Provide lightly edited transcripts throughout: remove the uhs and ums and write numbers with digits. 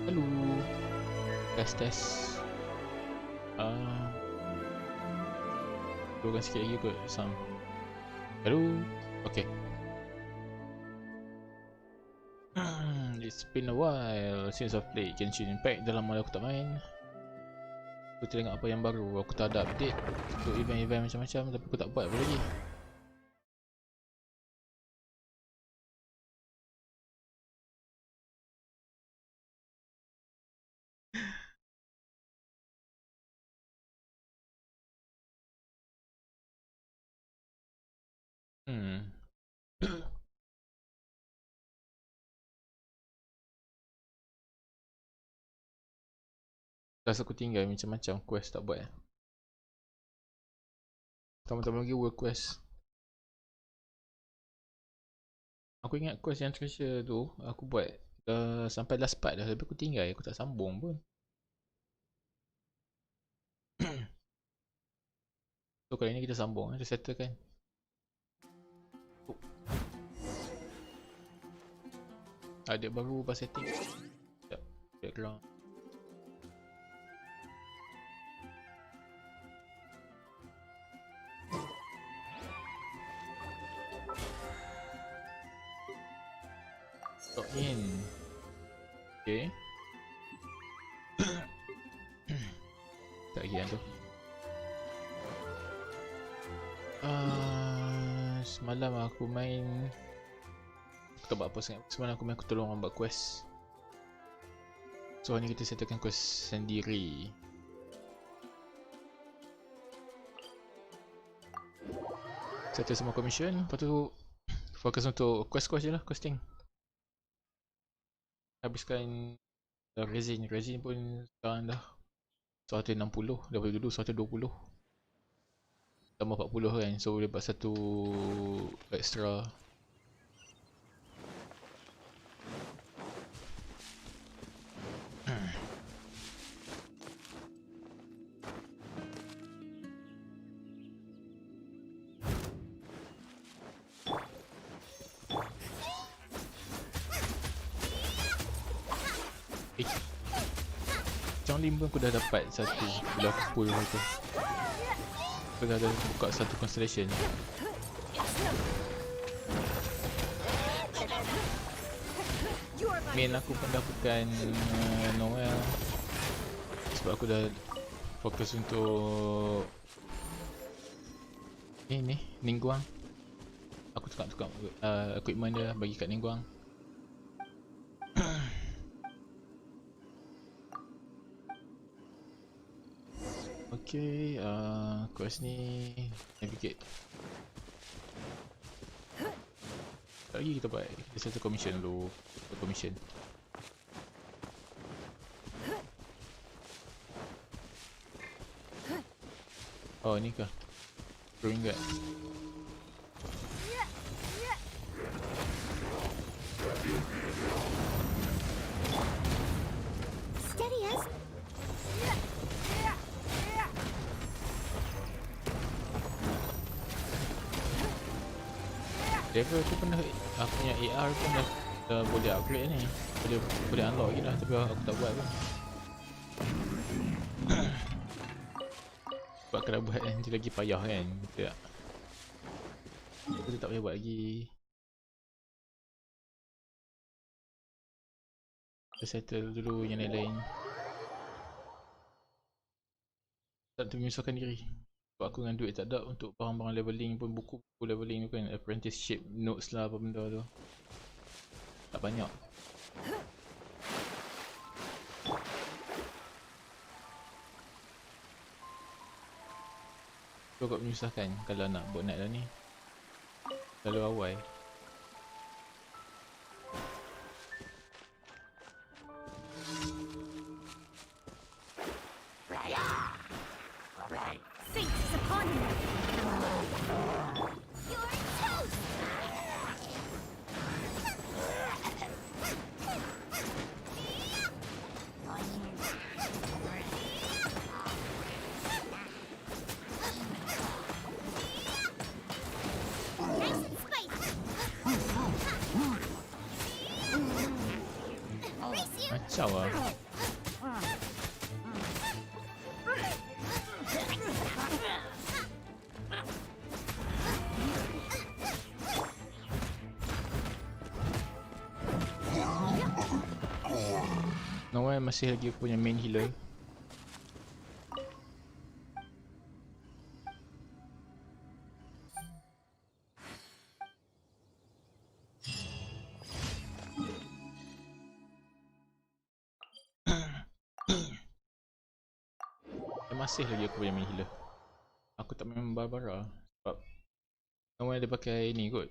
Halo. Tes. Turunkan sikit lagi kot sound. Halo. Okay. It's been a while since I've played Genshinn Impact. Dah lama aku tak main. Aku tengok apa yang baru. Aku tak ada update untuk event-event macam-macam, tapi aku tak buat apa lagi. Rasa aku tinggal macam-macam quest tak buat. Tambah-tambah lagi world quest. Aku ingat quest yang treasure tu aku buat sampai last part dah, tapi aku tinggal, aku tak sambung pun. So kali ni kita sambung, kita settle kan. Ada baru pas setting. Sekejap, background. Login. Okay. Tak lagi yang tu. Semalam aku main, aku tak buat apa sangat. Semalam aku main, aku tolong orang buat quest. So hari ni kita settlekan quest sendiri. Settle semua commission, lepas tu fokus untuk quest je lah, questing. Habiskan resin pun sekarang dah 160, daripada dulu 120 tambah 40 kan, so boleh buat satu extra. Genshinn pun aku dah dapat satu bila aku pull tu. Aku dah ada buka satu constellation. Main aku pun dah bukan Noel, sebab aku dah fokus untuk ni Ningguang. Aku tukar equipment dia bagi kat Ningguang. Okay, quest ni navigate. Tak lagi kita buat, kita settle commission dulu. Commission. Oh ni kah? Drawing guard. Level tu pun dah, aku punya AR pun dah boleh upgrade ni. Boleh unlock lagi lah, tapi aku tak buat pun. Sebab kena buat nanti lagi payah kan, betul tak? Kita tak payah buat lagi. Kita settle dulu yang lain-lain. Tak menyusahkan diri. Sebab aku dengan duit tak ada untuk barang-barang leveling pun, buku-buku leveling tu kan, apprenticeship notes lah apa benda tu. Tak banyak. Tu agak menyusahkan kalau nak buat night lah ni. Terlalu awal. Kacau lah. No way, masih lagi aku punya main healer. Masih lagi aku punya main healer. Aku tak main Barbara sebab no way dia pakai ni kot.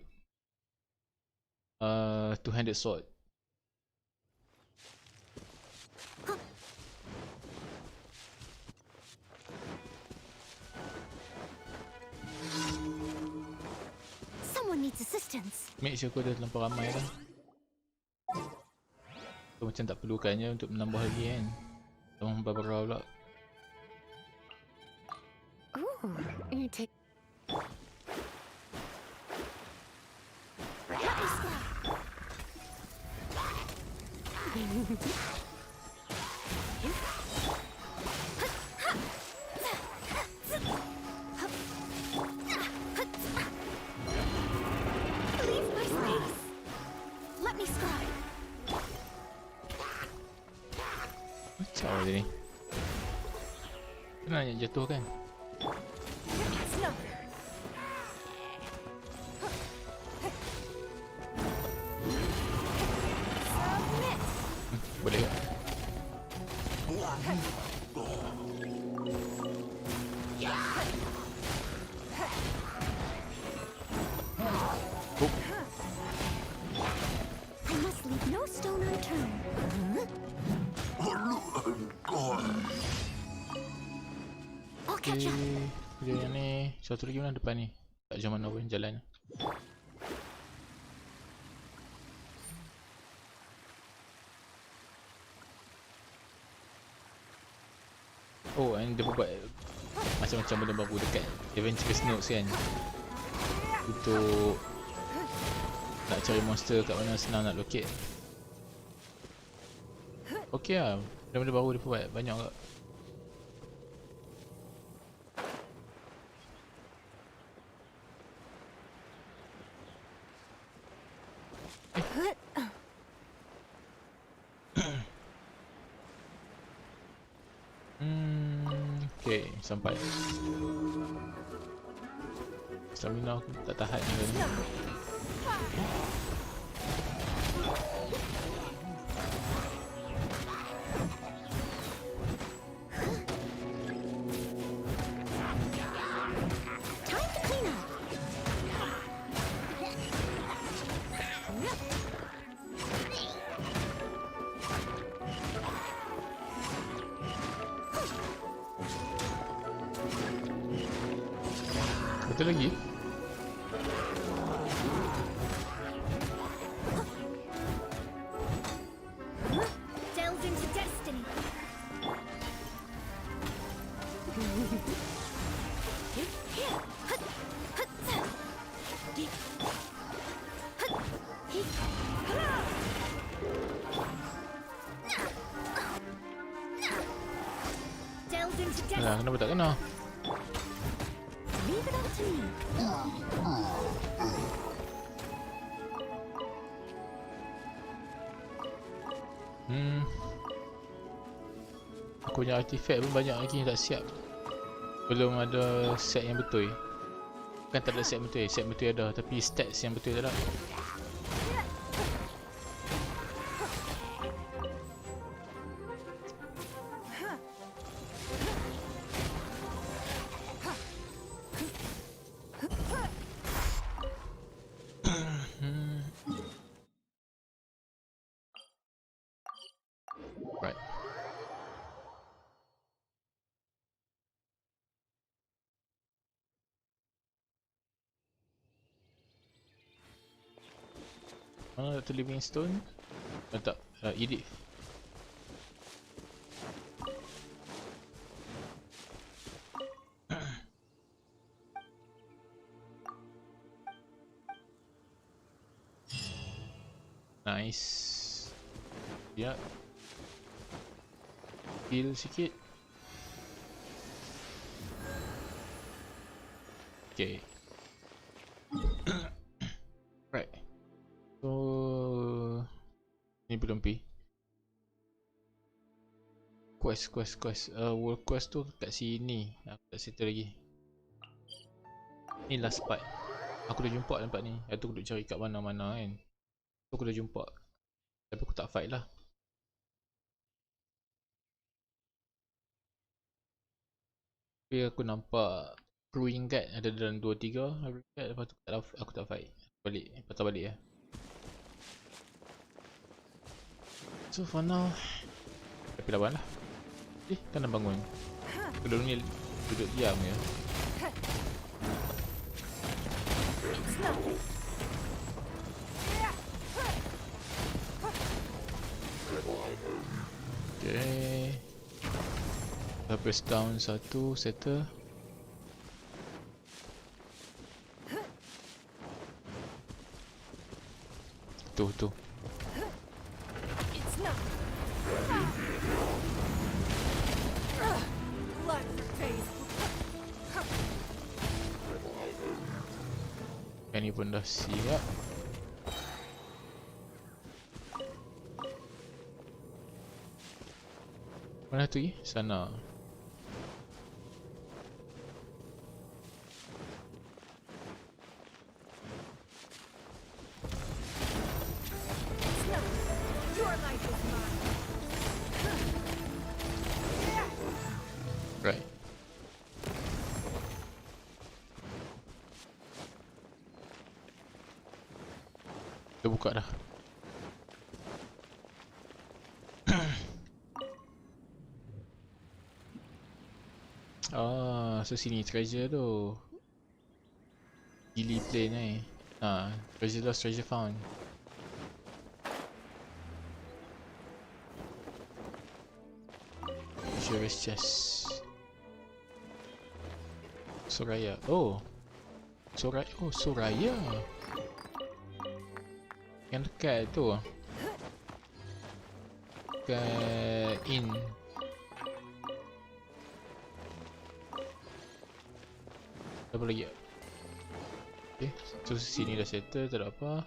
Two-handed sword. Someone needs assistance. Make sure aku dah terlampau ramai dah. So, macam tak perlukannya untuk menambah lagi kan. Sama Barbara pula. Ooh, you take. Leave my space. Let me scribe. Macam dia ni. Kenapa nak jatuh kan? It's no. Submit. Boleh tak? Oh, I must leave no stone unturned. I'll catch up. dia yang ni. Satu lagi mana depan ni? Tak jauh mana pun jalan. Oh, and dia buat macam-macam benda baru dekat Adventurous Notes kan. Untuk nak cari monster kat mana senang nak locate. Okey lah, benda-benda baru dia buat banyak agak. Okay, sampai. Stamina aku tak tahan ni. Time to clean up. Betul lagi? Delve into destiny. Delve into destiny. Alah, kenapa tak kena? Leave it up to me. Aku punya artifact pun banyak lagi yang tak siap. Belum ada set yang betul. Bukan tak ada set betul, set betul ada, tapi stats yang betul tak ada. Right. Mana tu living stone? Tak, edit. Nice. Ya. heal sikit. Okay. Right. So ni belum pi. Quest. World quest tu kat sini. Aku tak settle lagi. Ni last part. Aku dah jumpa tempat ni. Aku duk cari kat mana-mana kan. So aku dah jumpa. Tapi aku tak fight lah. Tapi aku nampak crewing guard ada dalam 2-3 crewing guard. Lepas tu aku tak fight. Balik. Patah balik lah. So for now tapi lawan lah. Kan dah bangun. Kedua ni duduk diam je. Okay. Dah press down satu, settle. Tu. Yang ni pun dah siap. Mana tu lagi? Sana. Right. Kita buka dah. So sini treasure tu. Gili plane treasure lost, treasure found. Treasure chest. Soraya. Soraya. Yang dekat tu. Dekat in. Apa lagi? Okay, so sini dah settle, tak ada apa.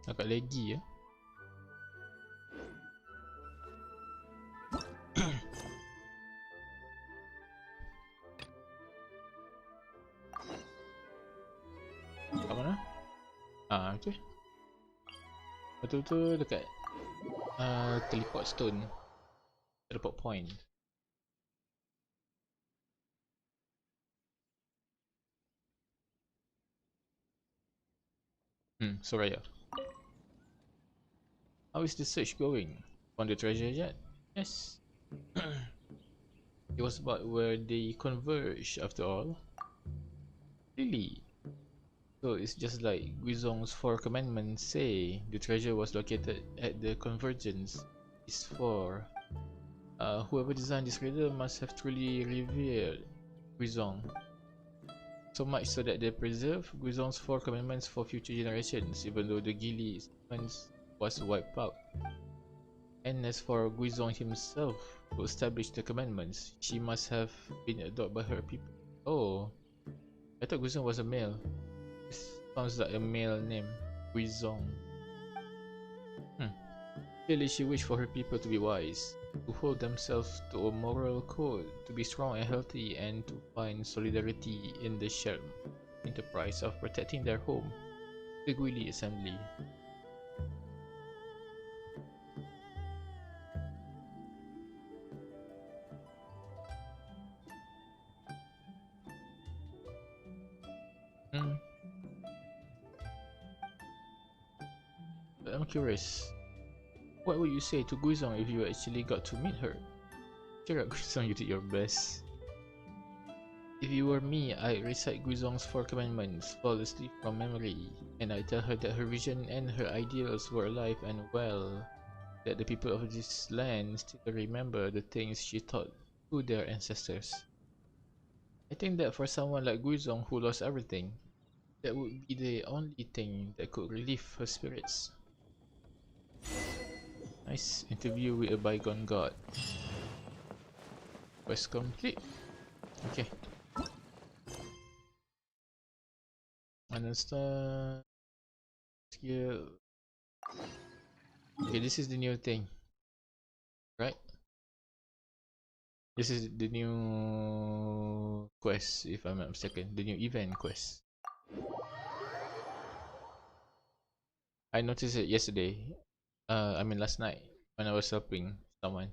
Agak laggy ya. Kat mana? Okay. Betul-betul dekat teleport stone. Teleport point. Soraya. How is the search going? Found the treasure yet? Yes. It was about where they converge after all. Really? So it's just like Guizong's 4 commandments say, the treasure was located at the convergence. It's for whoever designed this riddle must have truly revered Guizong. So much so that they preserve Guizong's 4 commandments for future generations, even though the Gili sequence was wiped out. And as for Guizong himself, who established the commandments, she must have been adored by her people. Oh, I thought Guizong was a male. This sounds like a male name, Guizong. Clearly she wished for her people to be wise, to hold themselves to a moral code, to be strong and healthy, and to find solidarity in the shared enterprise of protecting their home, the Guili Assembly. But I'm curious, what would you say to Guizong if you actually got to meet her? Cheer up, Guizong, you did your best. If you were me, I'd recite Guizong's 4 commandments flawlessly from memory, and I'd tell her that her vision and her ideals were alive and well, that the people of this land still remember the things she taught to their ancestors. I think that for someone like Guizong who lost everything, that would be the only thing that could relieve her spirits. Nice. Interview with a bygone god. Quest complete. Okay. Understand. Skill. Okay, this is the new thing. Right? This is the new quest, if I'm not mistaken. The new event quest. I noticed it yesterday. I mean last night when I was helping someone.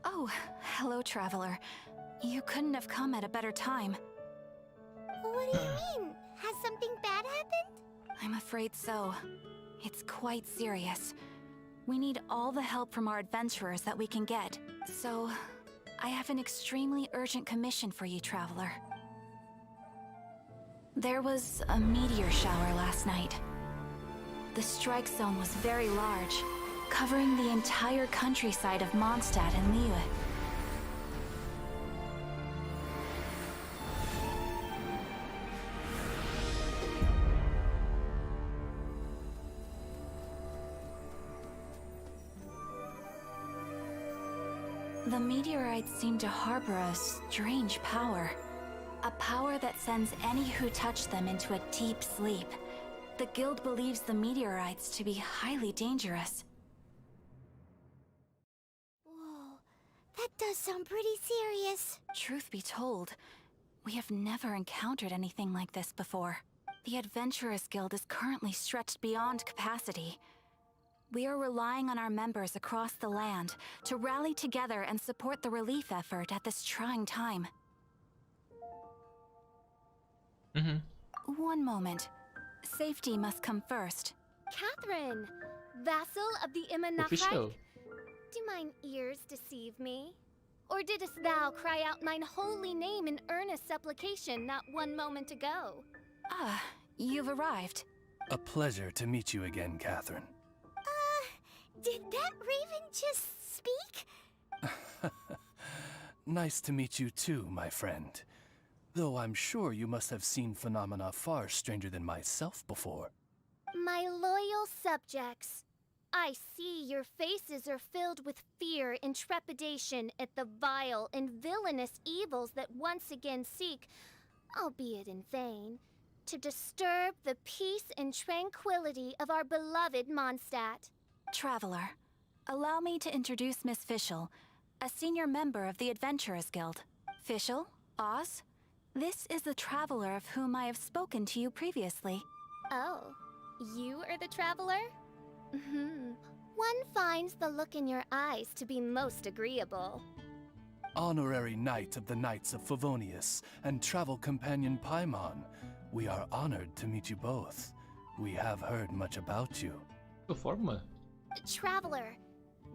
Oh, hello, traveler. You couldn't have come at a better time. What do you mean? Has something bad happened? I'm afraid so. It's quite serious. We need all the help from our adventurers that we can get. So, I have an extremely urgent commission for you, traveler. There was a meteor shower last night. The strike zone was very large, covering the entire countryside of Mondstadt and Liyue. The meteorites seem to harbor a strange power. A power that sends any who touch them into a deep sleep. The guild believes the meteorites to be highly dangerous. Whoa, that does sound pretty serious. Truth be told, we have never encountered anything like this before. The Adventurers Guild is currently stretched beyond capacity. We are relying on our members across the land to rally together and support the relief effort at this trying time. One moment. Safety must come first. Catherine, vassal of the Imanachai? Official. Do mine ears deceive me? Or didst thou cry out mine holy name in earnest supplication not one moment ago? Ah, you've arrived. A pleasure to meet you again, Catherine. Did that raven just speak? Nice to meet you too, my friend. Though I'm sure you must have seen phenomena far stranger than myself before. My loyal subjects, I see your faces are filled with fear and trepidation at the vile and villainous evils that once again seek, albeit in vain, to disturb the peace and tranquility of our beloved Mondstadt. Traveler, allow me to introduce Miss Fischl, a senior member of the Adventurers Guild. Fischl, Oz, this is the traveler of whom I have spoken to you previously. Oh, you are the traveler? One finds the look in your eyes to be most agreeable. Honorary Knight of the Knights of Favonius and travel companion Paimon, we are honored to meet you both. We have heard much about you. So formal. Traveler,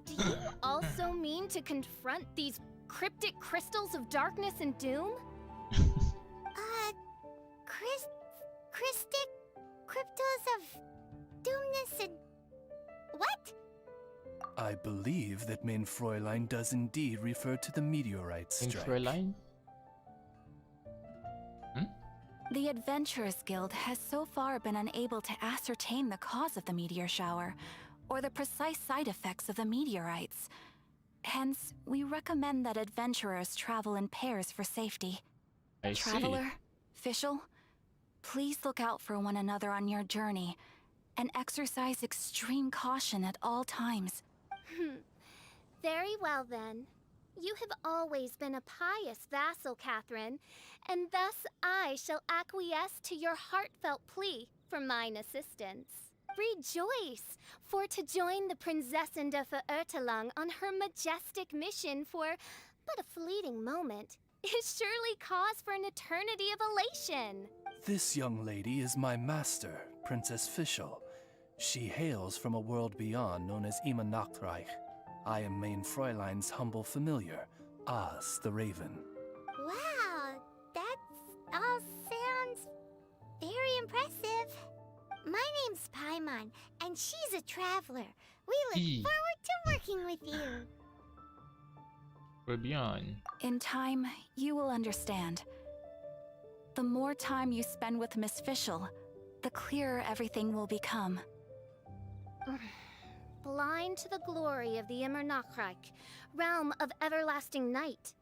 do you also mean to confront these cryptic crystals of darkness and doom? Crystic cryptos of doomness and... what? I believe that Main Fräulein does indeed refer to the meteorite strike. Fräulein? The Adventurers Guild has so far been unable to ascertain the cause of the meteor shower, or the precise side effects of the meteorites. Hence, we recommend that adventurers travel in pairs for safety. I Traveler, Fischl, please look out for one another on your journey, and exercise extreme caution at all times. Very well then. You have always been a pious vassal, Catherine, and thus I shall acquiesce to your heartfelt plea for mine assistance. Rejoice, for to join the Prinzessin de Verurteilung on her majestic mission for but a fleeting moment is surely cause for an eternity of elation. This young lady is my master, Princess Fischl. She hails from a world beyond known as Imanachreich. I am Main Fräulein's humble familiar, Oz the Raven. Wow, that all sounds very impressive. My name's Paimon, and she's a traveler. We look Eee. forward to working with you. We're beyond. In time, you will understand. The more time you spend with Miss Fischl, the clearer everything will become. Blind to the glory of the Immernachtreich, realm of everlasting night,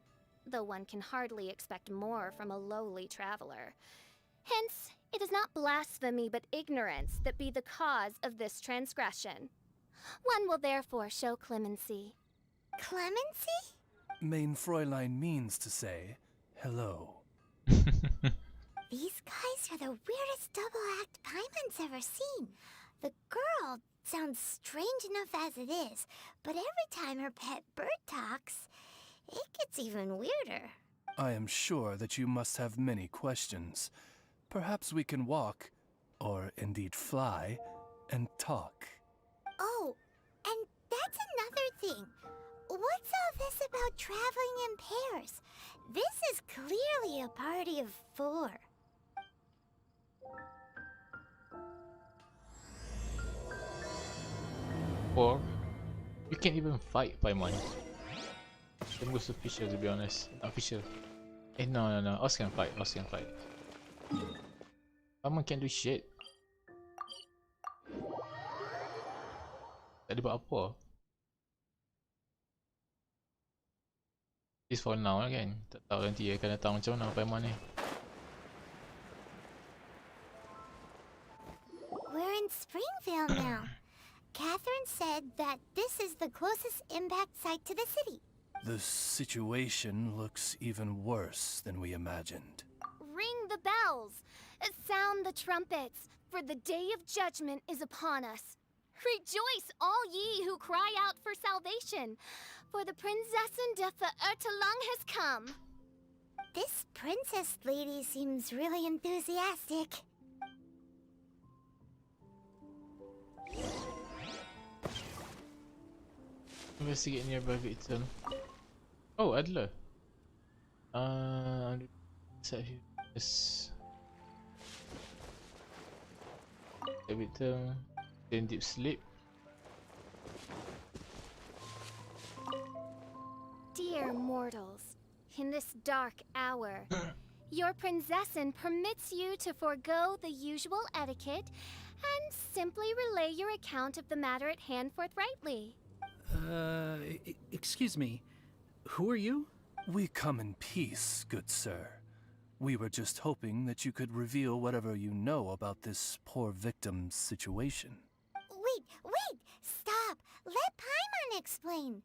though one can hardly expect more from a lowly traveler. Hence, it is not blasphemy but ignorance that be the cause of this transgression. One will therefore show clemency. Clemency? Main Fräulein means to say hello. These guys are the weirdest double act Paimon's ever seen. The girl sounds strange enough as it is, but every time her pet bird talks, it gets even weirder. I am sure that you must have many questions. Perhaps we can walk, or indeed fly, and talk. Oh, and that's another thing. What's all this about traveling in pairs? This is clearly a party of 4. Or you can't even fight Paimon. The most official, to be honest. Official. No. Us can fight. Paimon can't do shit. Tak ada buat apa. At least for now lah kan. Tak tahu nanti akan datang macam mana Paimon ni. We're in Springvale now. Catherine said that this is the closest impact site to the city. The situation looks even worse than we imagined. Ring the bells! Sound the trumpets! For the day of judgment is upon us. Rejoice, all ye who cry out for salvation, for the Prinzessin de Verurteilung has come. This princess lady seems really enthusiastic. Investigate nearby victim. Oh, Adler. Yes. The victim in deep sleep. Dear mortals, in this dark hour, your Prinzessin permits you to forego the usual etiquette and simply relay your account of the matter at hand forthrightly. Excuse me. Who are you? We come in peace, good sir. We were just hoping that you could reveal whatever you know about this poor victim's situation. Wait! Stop! Let Paimon explain.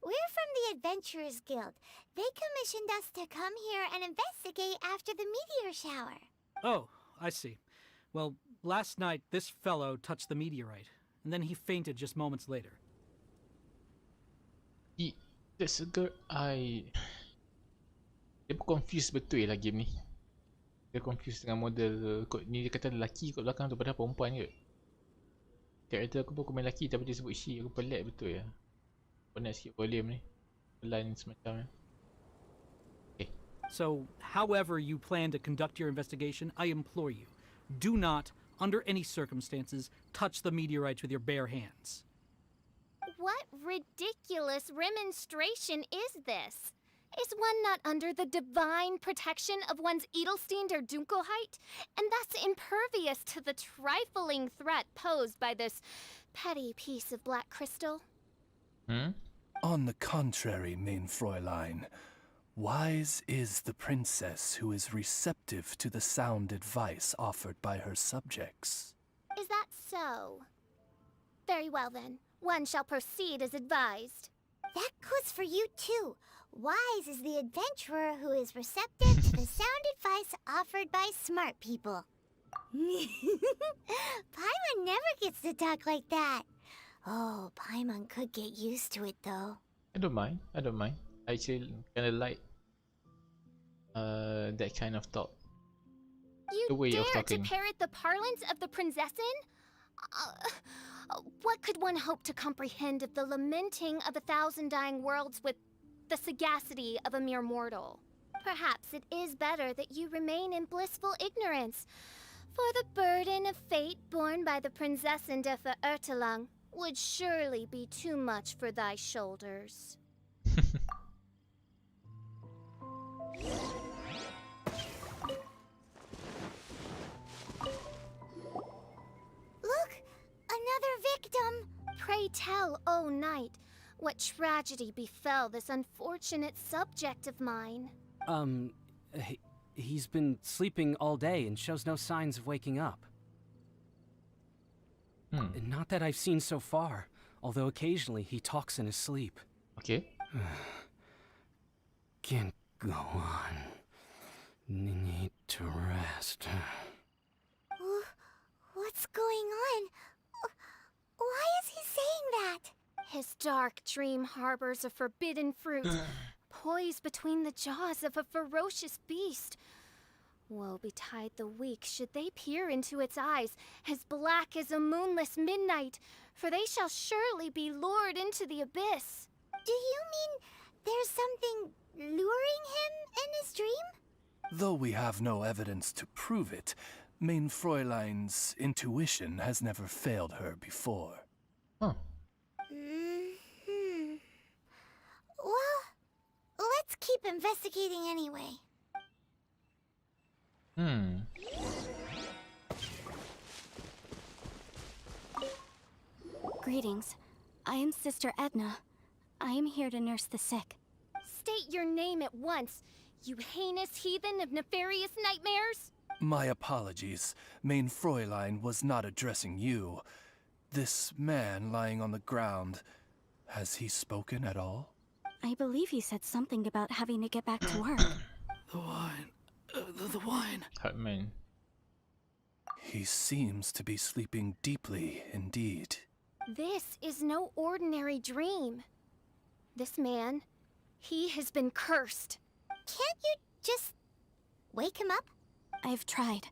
We're from the Adventurers Guild. They commissioned us to come here and investigate after the meteor shower. Oh, I see. Well, last night this fellow touched the meteorite, and then he fainted just moments later. That's a girl. Dia pun confused betul lah game ni. Dia confused dengan model kot ni. Dia kata lelaki kot belakang tu padahal perempuan ke. Karakter aku pun aku main lelaki tapi dia sebut she. Aku pelik betul ya. Penat sikit volume ni. Pelan semacam ni. Okay. So, however you plan to conduct your investigation, I implore you, do not, under any circumstances, touch the meteorites with your bare hands. What ridiculous remonstration is this? Is one not under the divine protection of one's Edelstein der Dunkelheit, and thus impervious to the trifling threat posed by this petty piece of black crystal? On the contrary, main Fräulein, wise is the princess who is receptive to the sound advice offered by her subjects. Is that so? Very well then, one shall proceed as advised. That goes for you too. Wise is the adventurer who is receptive to the sound advice offered by smart people. Paimon never gets to talk like that. Oh, Paimon could get used to it though. I don't mind. I actually kinda like that kind of talk. The You way of dare to talking. parrot the parlance of the Prinzessin? What could one hope to comprehend of the lamenting of 1,000 dying worlds with the sagacity of a mere mortal? Perhaps it is better that you remain in blissful ignorance, For the burden of fate borne by the Prinzessin de Verurtelang would surely be too much for thy shoulders. Look! Another victim! Pray tell, O knight, what tragedy befell this unfortunate subject of mine? He's been sleeping all day and shows no signs of waking up. Not that I've seen so far, although occasionally he talks in his sleep. Okay. Can't go on. Need to rest. What's going on? Why is he saying that? His dark dream harbors a forbidden fruit, poised between the jaws of a ferocious beast. Woe betide the weak should they peer into its eyes, as black as a moonless midnight, for they shall surely be lured into the abyss. Do you mean there's something luring him in his dream? Though we have no evidence to prove it, Mein Fräulein's intuition has never failed her before. Huh. Well, let's keep investigating anyway. Greetings. I am Sister Edna. I am here to nurse the sick. State your name at once, you heinous heathen of nefarious nightmares! My apologies. Mein Fräulein was not addressing you. This man lying on the ground, has he spoken at all? I believe he said something about having to get back to work. The wine. The wine. Hutman. He seems to be sleeping deeply indeed. This is no ordinary dream. This man, he has been cursed. Can't you just wake him up? I've tried.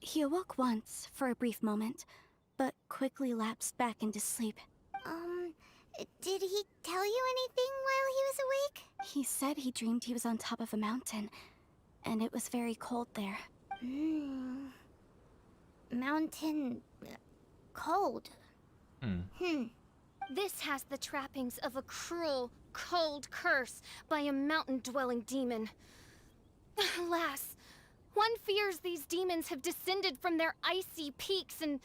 He awoke once for a brief moment, but quickly lapsed back into sleep. Did he tell you anything while he was awake? He said he dreamed he was on top of a mountain, and it was very cold there. Mountain... cold. This has the trappings of a cruel, cold curse by a mountain-dwelling demon. Alas, one fears these demons have descended from their icy peaks and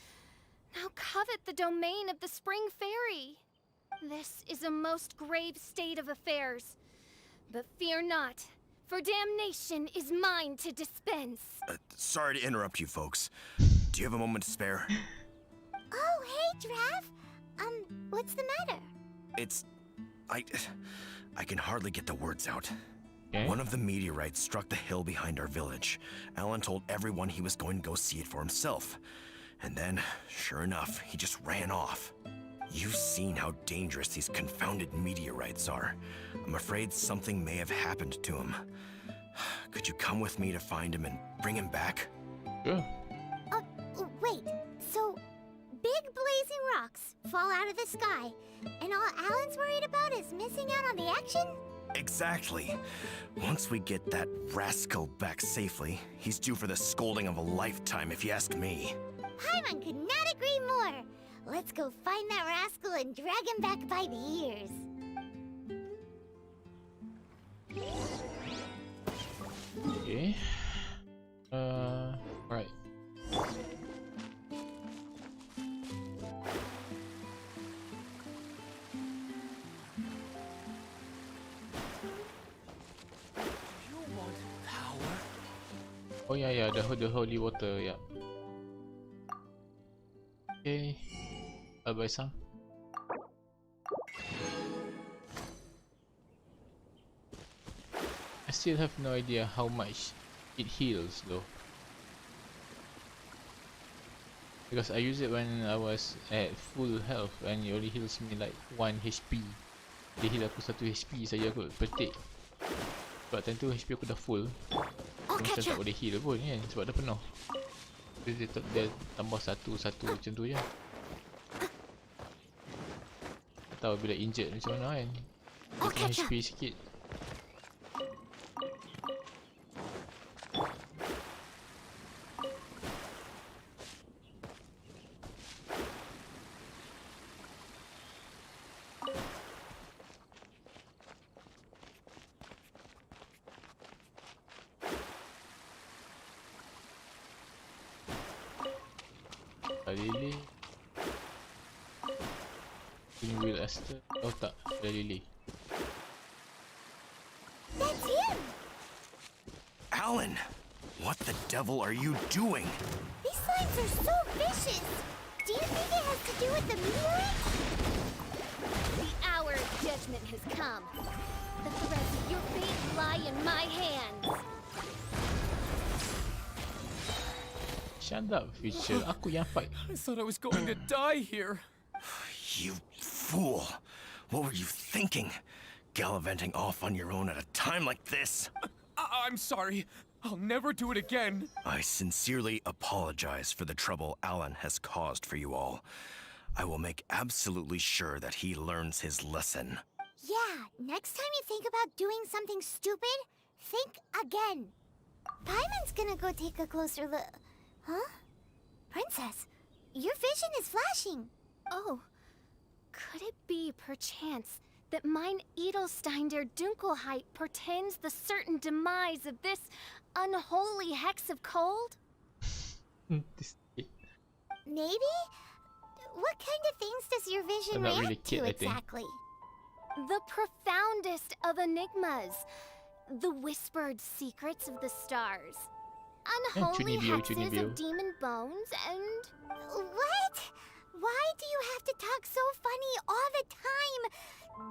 now covet the domain of the Spring Fairy. This is a most grave state of affairs. But fear not, for damnation is mine to dispense. Sorry to interrupt you folks. Do you have a moment to spare? Oh, hey, Drav! What's the matter? I can hardly get the words out. Okay. One of the meteorites struck the hill behind our village. Alan told everyone he was going to go see it for himself. And then, sure enough, he just ran off. You've seen how dangerous these confounded meteorites are. I'm afraid something may have happened to him. Could you come with me to find him and bring him back? Sure. Wait, so big blazing rocks fall out of the sky, and all Alan's worried about is missing out on the action? Exactly. Once we get that rascal back safely, he's due for the scolding of a lifetime, if you ask me. Paimon could not agree more. Let's go find that rascal and drag him back by the ears. Okay. Alright. Oh yeah, the holy water, yeah. Okay. I'll buy some. I still have no idea how much it heals though. Because I used it when I was at full health and it only heals me like 1 HP. Dia heal aku 1 HP saja kot petik. Sebab time tu HP aku dah full. Macam tak boleh heal pun kan sebab dah penuh. Dia tambah satu macam tu je. Tak tahu bila injured macam mana kan. Dia punya HP sikit. Lily. Ini Will Aster. Oh tak, ada Lily. That's him! Alan! What the devil are you doing? These slimes are so vicious! Do you think it has to do with the meteorite? The hour of judgment has come. The threads of your fate lie in my hands. Shut up, Fisher. Aku yang fight. I thought I was going to die here. You fool! What were you thinking? Gallivanting off on your own at a time like this? I'm sorry. I'll never do it again. I sincerely apologize for the trouble Alan has caused for you all. I will make absolutely sure that he learns his lesson. Yeah, next time you think about doing something stupid, think again. Paimon's gonna go take a closer look. Huh? Princess, your vision is flashing. Oh, could it be, perchance, that mine Edelstein der Dunkelheit portends the certain demise of this unholy hex of cold? Maybe? What kind of things does your vision I'm not really react to kid, I think. exactly? The profoundest of enigmas. The whispered secrets of the stars. Unholy Chunibyo, hexes Chunibyo. of demon bones and... What? Why do you have to talk so funny all the time?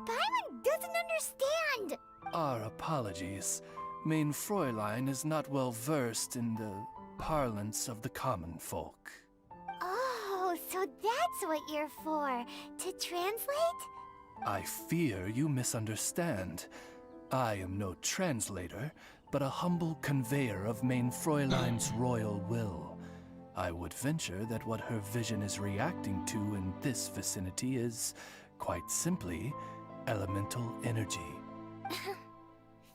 Paimon doesn't understand. Our apologies. Main Fräulein is not well versed in the parlance of the common folk. Oh, so that's what you're for. To translate? I fear you misunderstand. I am no translator, but a humble conveyor of Main Fräulein's royal will. I would venture that what her vision is reacting to in this vicinity is, quite simply, elemental energy.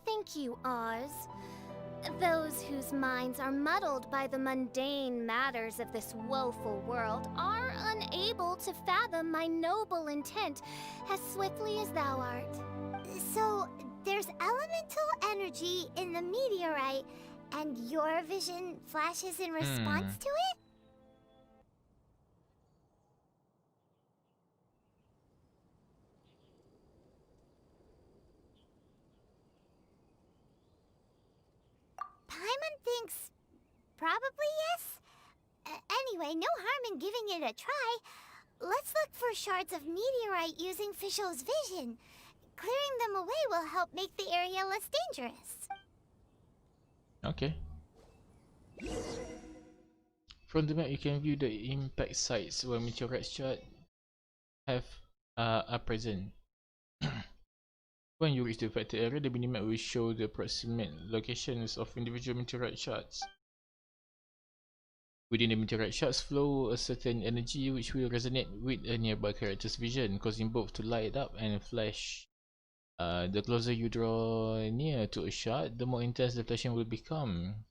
Thank you, Oz. Those whose minds are muddled by the mundane matters of this woeful world are unable to fathom my noble intent as swiftly as thou art. So, there's elemental energy in the meteorite, and your vision flashes in response to it? Paimon thinks probably yes. Anyway, no harm in giving it a try. Let's look for shards of meteorite using Fischl's vision. Clearing them away will help make the area less dangerous. Okay. From the map, you can view the impact sites where meteorite shards are present. When you reach the affected area, the minimap will show the approximate locations of individual meteorite shards. Within the meteorite shards flow a certain energy which will resonate with a nearby character's vision, causing both to light up and flash. The closer you draw near to a shard, the more intense the flashing will become.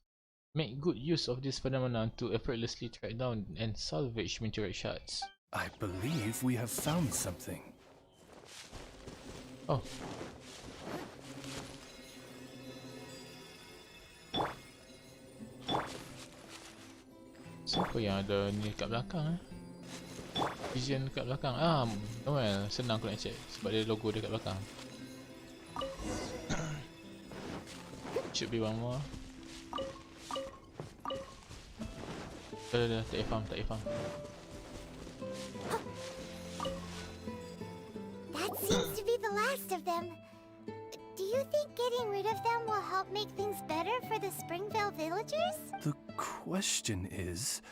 Make good use of this phenomenon to effortlessly track down and salvage meteorite shards. I believe we have found something. Oh. Siapa yang ada ni dekat belakang Vision dekat belakang. Noel, senang aku nak check sebab dia logo dekat belakang. Should be one more. Dah, tak payah faham. That seems to be the last of them. Do you think getting rid of them will help make things better for the Springvale villagers? The question is,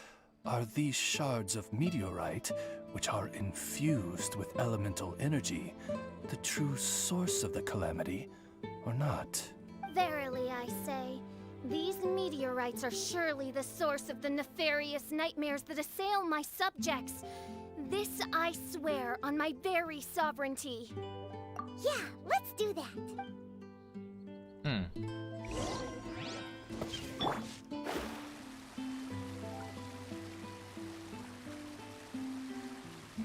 are these shards of meteorite, which are infused with elemental energy, the true source of the calamity, or not? Verily, I say, these meteorites are surely the source of the nefarious nightmares that assail my subjects. This I swear on my very sovereignty. Yeah, let's do that.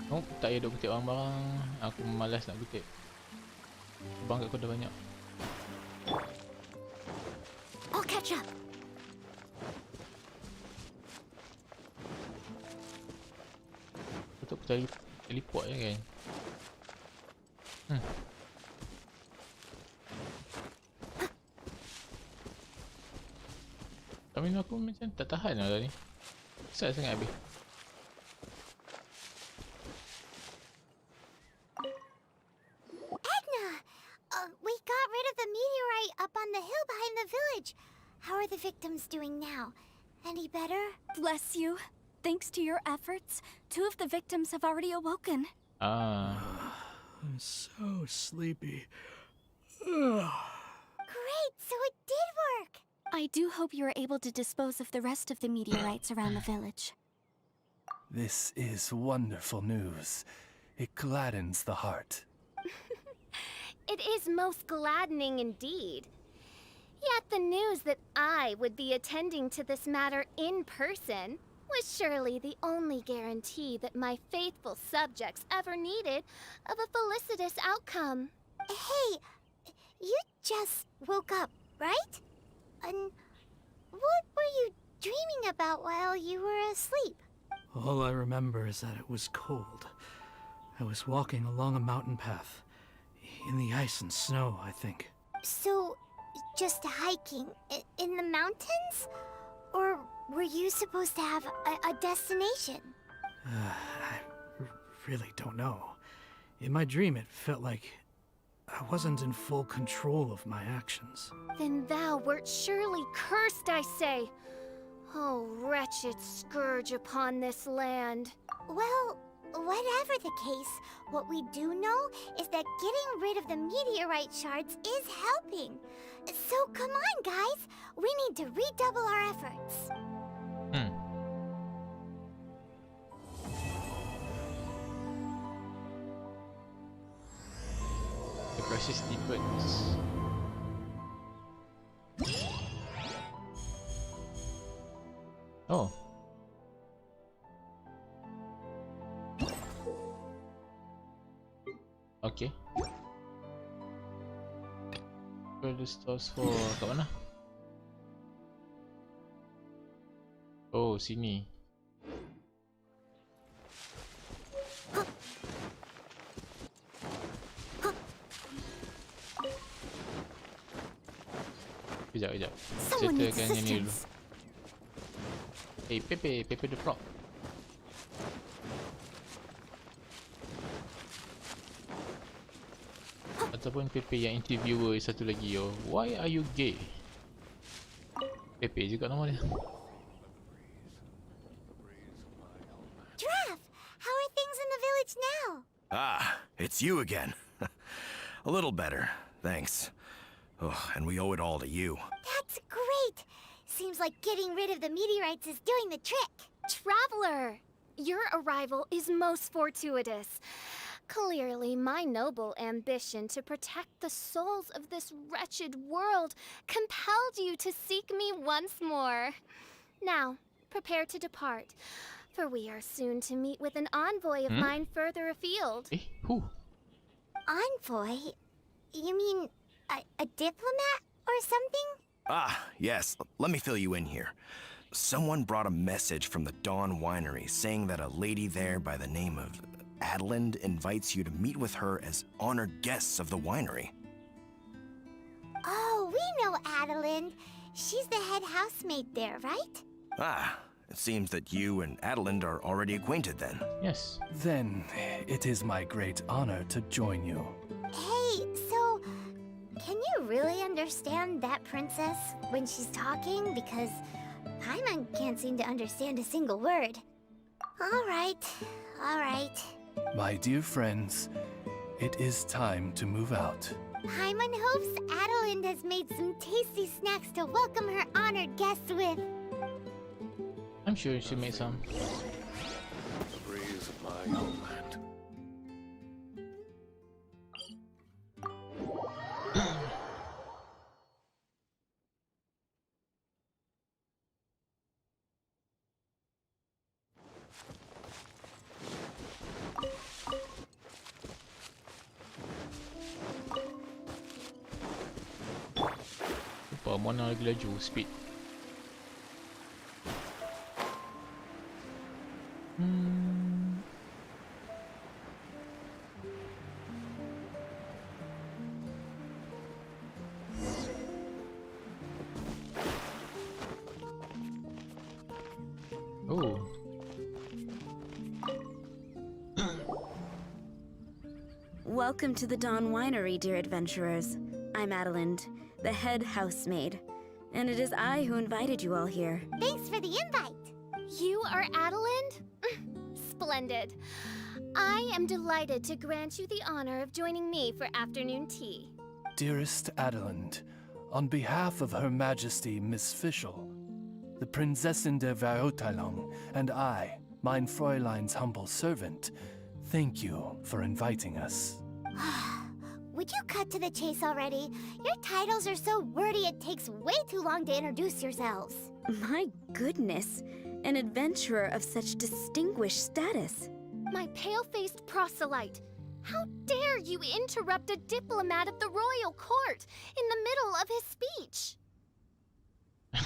Oh, tak payah duk kutip barang-barang. Aku malas nak kutip. Bang kat kau dah banyak. I'll catch up. Untuk teleport je kan. Stamina aku macam tak tahan lah ni. Besar sangat habis. Edna! We got rid of the meteorite up on the hill behind the village. How are the victims doing now? Any better? Bless you. Thanks to your efforts, 2 of the victims have already awoken. Ah, I'm so sleepy. Great, so it did work! I do hope you are able to dispose of the rest of the meteorites around the village. This is wonderful news. It gladdens the heart. It is most gladdening indeed. Yet the news that I would be attending to this matter in person was surely the only guarantee that my faithful subjects ever needed of a felicitous outcome. Hey, you just woke up, right? And what were you dreaming about while you were asleep? All I remember is that it was cold. I was walking along a mountain path. In the ice and snow, I think. So, just hiking in the mountains? Or were you supposed to have a destination? I really don't know. In my dream, it felt like I wasn't in full control of my actions. Then thou wert surely cursed, I say. Oh, wretched scourge upon this land. Well, whatever the case, what we do know is that getting rid of the meteorite shards is helping. So come on, guys. We need to redouble our efforts. the crisis deepens. Oh. Okay. Where the stores for kat mana? Oh, sini. Kejap. Someone needs Settlekan yang ni dulu. assistance. Hey, Pepe the Frog. Ataupun Pepe yang interviewer satu lagi yo. Why are you gay? Pepe juga nama dia. Draft, how are things in the village now? Ah, it's you again. A little better, thanks. Oh, and we owe it all to you. That's great. Seems like getting rid of the meteorites is doing the trick. Traveler, your arrival is most fortuitous. Clearly, my noble ambition to protect the souls of this wretched world compelled you to seek me once more. Now, prepare to depart, for we are soon to meet with an envoy of mine further afield. Who? Envoy? You mean a diplomat or something? Ah, yes. Let me fill you in here. Someone brought a message from the Dawn Winery saying that a lady there by the name of Adeline invites you to meet with her as honored guests of the winery. Oh, we know Adeline. She's the head housemaid there, right? Ah, it seems that you and Adeline are already acquainted then. Yes. Then it is my great honor to join you. Hey, so can you really understand that princess when she's talking? Because Paimon can't seem to understand a single word. All right. My dear friends, it is time to move out. Paimon hopes Adeline has made some tasty snacks to welcome her honored guests with. I'm sure she made some. The breeze of my homeland. Lupa mana lagi laju speed. Welcome to the Dawn Winery, dear adventurers. I'm Adelind, the head housemaid, and it is I who invited you all here. Thanks for the invite. You are Adelind? Splendid. I am delighted to grant you the honor of joining me for afternoon tea. Dearest Adelind, on behalf of Her Majesty Miss Fischl, the Prinzessin der Verurteilung, and I, mein Fräulein's humble servant, thank you for inviting us. Would you cut to the chase already? Your titles are so wordy it takes way too long to introduce yourselves. My goodness, an adventurer of such distinguished status. My pale-faced proselyte. How dare you interrupt a diplomat of the royal court in the middle of his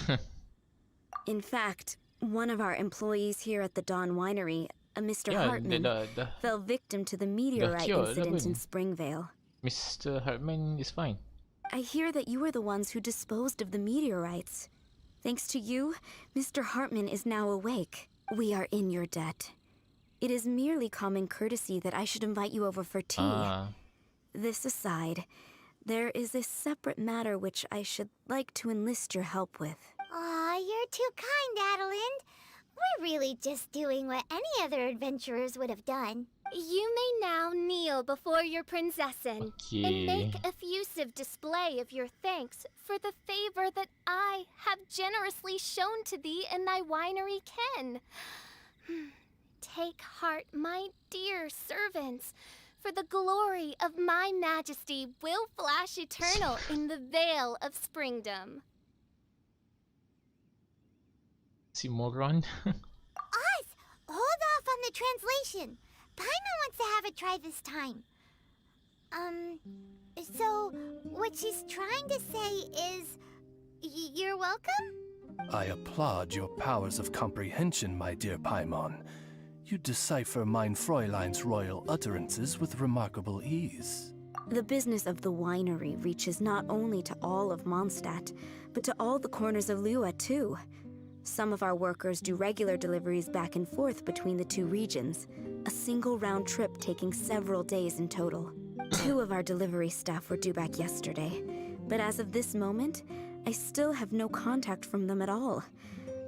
speech? In fact, one of our employees here at the Dawn Winery, a Mr. Hartman, fell victim to the meteorite incident in Springvale. Mr. Hartman is fine. I hear that you were the ones who disposed of the meteorites. Thanks to you, Mr. Hartman is now awake. We are in your debt. It is merely common courtesy that I should invite you over for tea. This aside, there is a separate matter which I should like to enlist your help with. Aw, you're too kind, Adelind. We're really just doing what any other adventurers would have done. You may now kneel before your Prinzessin and make effusive display of your thanks for the favor that I have generously shown to thee in thy winery ken. Take heart, my dear servants, for the glory of my majesty will flash eternal in the vale of springdom. Moron. Oz, hold off on the translation. Paimon wants to have a try this time. So what she's trying to say is, you're welcome? I applaud your powers of comprehension, my dear Paimon. You decipher mein Fräulein's royal utterances with remarkable ease. The business of the winery reaches not only to all of Mondstadt, but to all the corners of Lua, too. Some of our workers do regular deliveries back and forth between the two regions, a single round trip taking several days in total. 2 of our delivery staff were due back yesterday, but as of this moment, I still have no contact from them at all.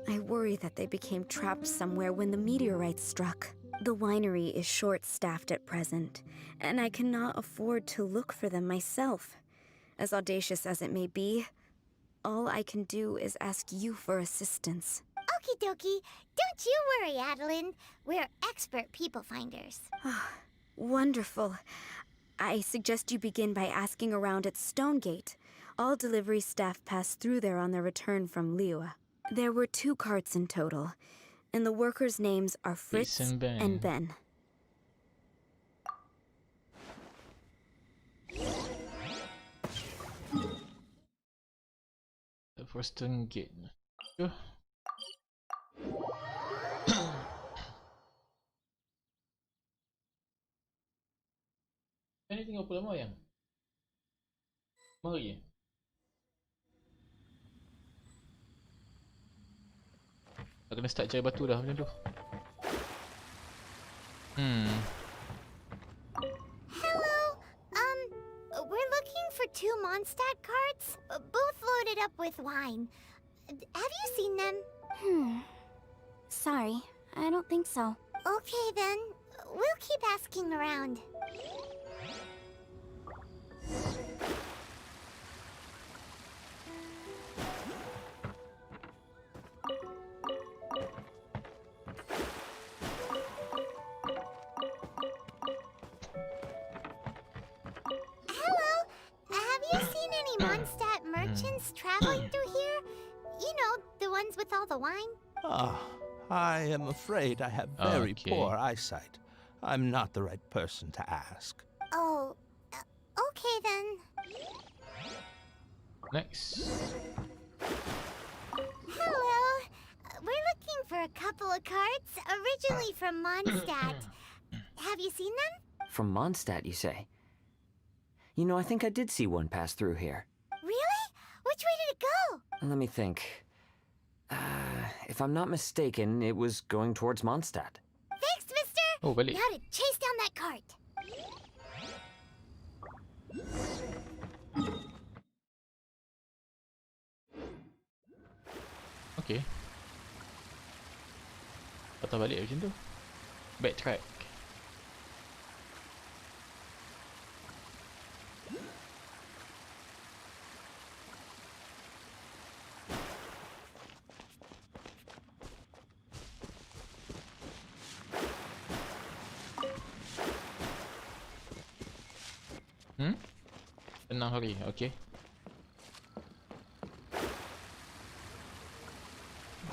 I worry that they became trapped somewhere when the meteorite struck. The winery is short-staffed at present, and I cannot afford to look for them myself. As audacious as it may be, all I can do is ask you for assistance. Okie dokie. Don't you worry, Adelind. We're expert people finders. Wonderful. I suggest you begin by asking around at Stonegate. All delivery staff pass through there on their return from Lua. There were 2 carts in total, and the workers' names are Fritz and Ben. For Stonegate. Sure. Kan dia tinggal berapa lama yang? Mari. Dah kena start cari batu dah macam tu. Hello. We're looking for 2 Mondstadt carts, both loaded up with wine. Have you seen them? Sorry, I don't think so. Okay then. We'll keep asking around. Mondstadt merchants traveling through here? You know, the ones with all the wine? I am afraid I have very poor eyesight. I'm not the right person to ask. Oh, okay then. Next. Hello. We're looking for a couple of carts, originally from Mondstadt. Have you seen them? From Mondstadt, you say? You know, I think I did see one pass through here. Really? Which way did it go? Let me think. If I'm not mistaken, it was going towards Mondstadt. Thanks, mister! Oh, balik. Now to chase down that cart. Okay. Patah balik macam tu. Backtrack. Tenang hari, okay.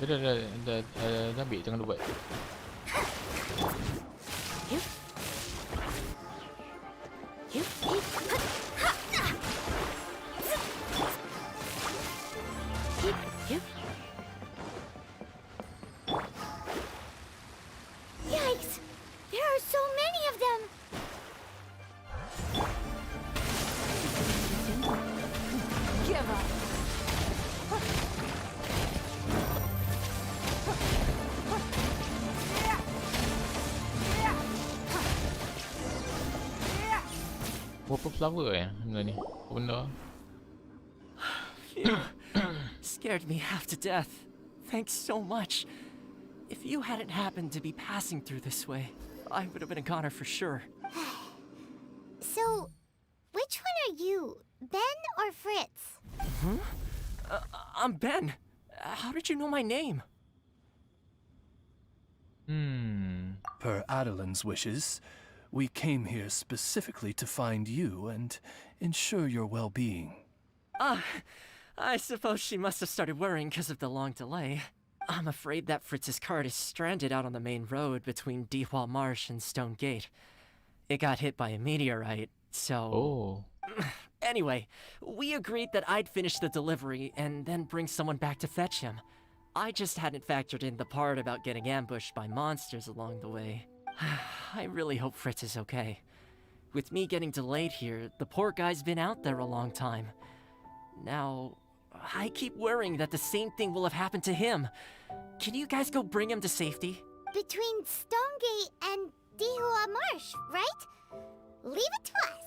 Dah ambil, jangan lupa buat. Yikes! There are so many of them! Give up. Berapa flower benda ni? Apa benda? Phew. Scared me half to death. Thanks so much. If you hadn't happened to be passing through this way, I would have been a goner for sure. So, which one are you? Ben or Fritz? I'm Ben. How did you know my name? Per Adelin's wishes, we came here specifically to find you and ensure your well-being. I suppose she must have started worrying because of the long delay. I'm afraid that Fritz's cart is stranded out on the main road between Dihua Marsh and Stone Gate. It got hit by a meteorite, so... Oh. Anyway, we agreed that I'd finish the delivery and then bring someone back to fetch him. I just hadn't factored in the part about getting ambushed by monsters along the way. I really hope Fritz is okay. With me getting delayed here, the poor guy's been out there a long time. Now, I keep worrying that the same thing will have happened to him. Can you guys go bring him to safety? Between Stonegate and Dihua Marsh, right? Leave it to us.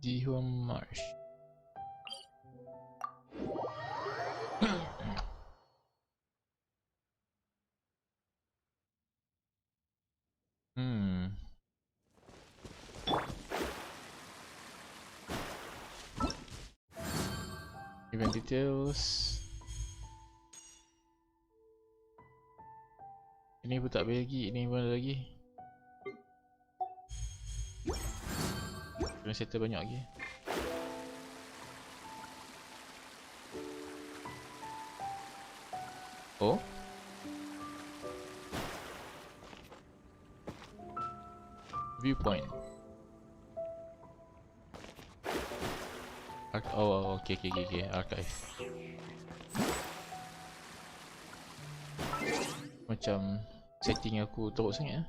Dihua Marsh. Event details. Ini pun tak boleh lagi, ini pun ada lagi. Kena settle banyak lagi. Oh? Viewpoint. Oh, okay. Archive. Macam setting aku teruk sangat.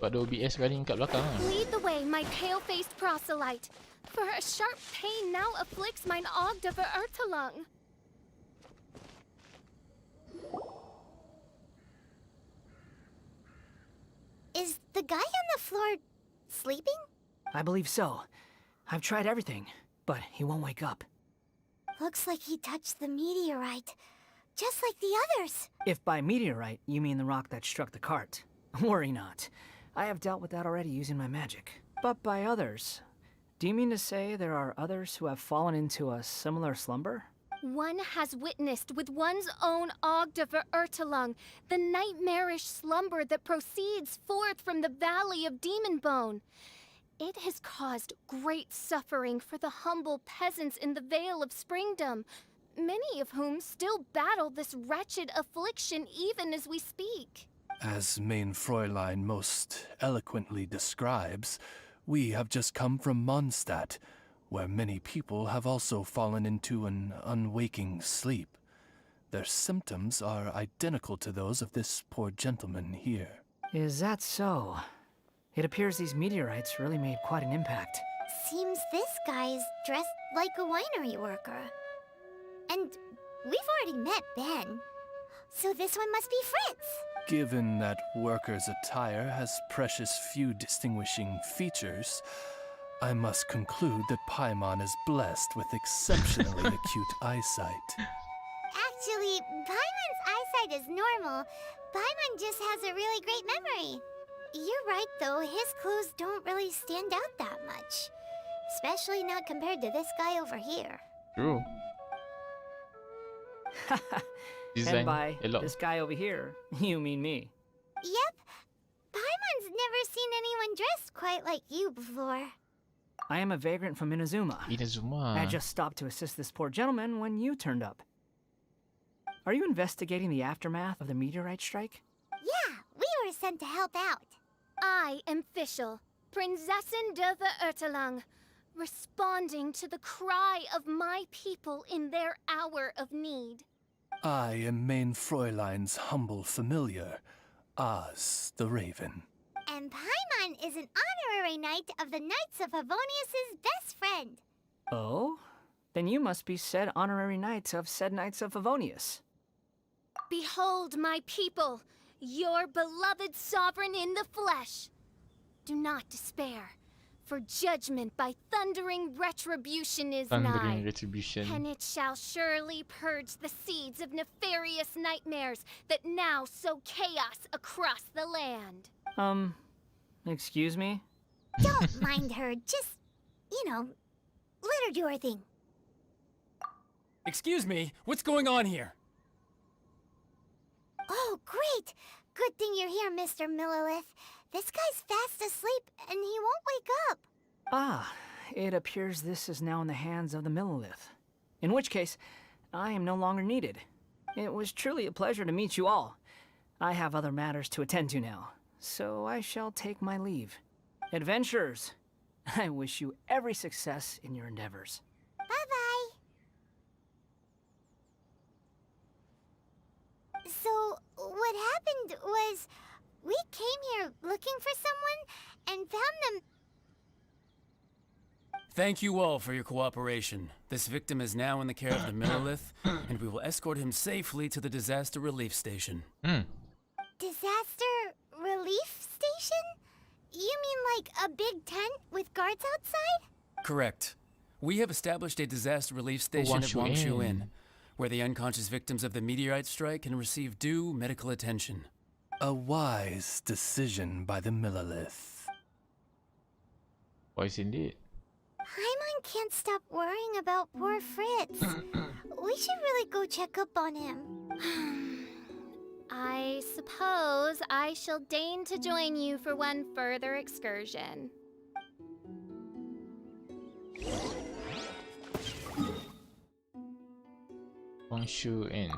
Sebab ada OBS running kat belakang lah. Lead the way, my pale-faced proselyte, for a sharp pain now afflicts mine Ogda Verurtelung. Is the guy on the floor sleeping? I believe so. I've tried everything, but he won't wake up. Looks like he touched the meteorite, just like the others. If by meteorite, you mean the rock that struck the cart. Worry not. I have dealt with that already using my magic. But by others, do you mean to say there are others who have fallen into a similar slumber? One has witnessed with one's own Ogda Verurtelung the nightmarish slumber that proceeds forth from the Valley of Demon Bone. It has caused great suffering for the humble peasants in the Vale of Springdom, many of whom still battle this wretched affliction even as we speak. As Main Fräulein most eloquently describes, we have just come from Mondstadt, where many people have also fallen into an unwaking sleep. Their symptoms are identical to those of this poor gentleman here. Is that so? It appears these meteorites really made quite an impact. Seems this guy's dressed like a winery worker. And we've already met Ben. So this one must be Fritz. Given that worker's attire has precious few distinguishing features, I must conclude that Paimon is blessed with exceptionally acute eyesight. Actually, Paimon's eyesight is normal. Paimon just has a really great memory. You're right, though. His clothes don't really stand out that much. Especially not compared to this guy over here. True. And by this guy over here, you mean me. Yep. Paimon's never seen anyone dressed quite like you before. I am a vagrant from Inazuma. Inazuma. I just stopped to assist this poor gentleman when you turned up. Are you investigating the aftermath of the meteorite strike? Yeah, we were sent to help out. I am Fischl, Prinzessin de Verurteilung, responding to the cry of my people in their hour of need. I am Main Fräulein's humble familiar, Oz the Raven. And Paimon is an honorary knight of the Knights of Favonius' best friend. Oh? Then you must be said honorary knight of said Knights of Favonius. Behold my people, your beloved sovereign in the flesh. Do not despair, for judgment by thundering retribution is nigh. And it shall surely purge the seeds of nefarious nightmares that now sow chaos across the land. Excuse me? Don't mind her, just, let her do her thing. Excuse me, what's going on here? Oh, great! Good thing you're here, Mr. Millilith. This guy's fast asleep, and he won't wake up. Ah, it appears this is now in the hands of the Millilith. In which case, I am no longer needed. It was truly a pleasure to meet you all. I have other matters to attend to now, so I shall take my leave. Adventurers, I wish you every success in your endeavors. Bye-bye. So, what happened was, we came here looking for someone and found them. Thank you all for your cooperation. This victim is now in the care of the Millilith, and we will escort him safely to the disaster relief station. Disaster relief station? You mean like a big tent with guards outside? Correct. We have established a disaster relief station at Wangshu Inn, where the unconscious victims of the meteorite strike can receive due medical attention. A wise decision by the Millilith. Wise indeed. Paimon can't stop worrying about poor Fritz. We should really go check up on him. I suppose I shall deign to join you for one further excursion. Wangshu Inn.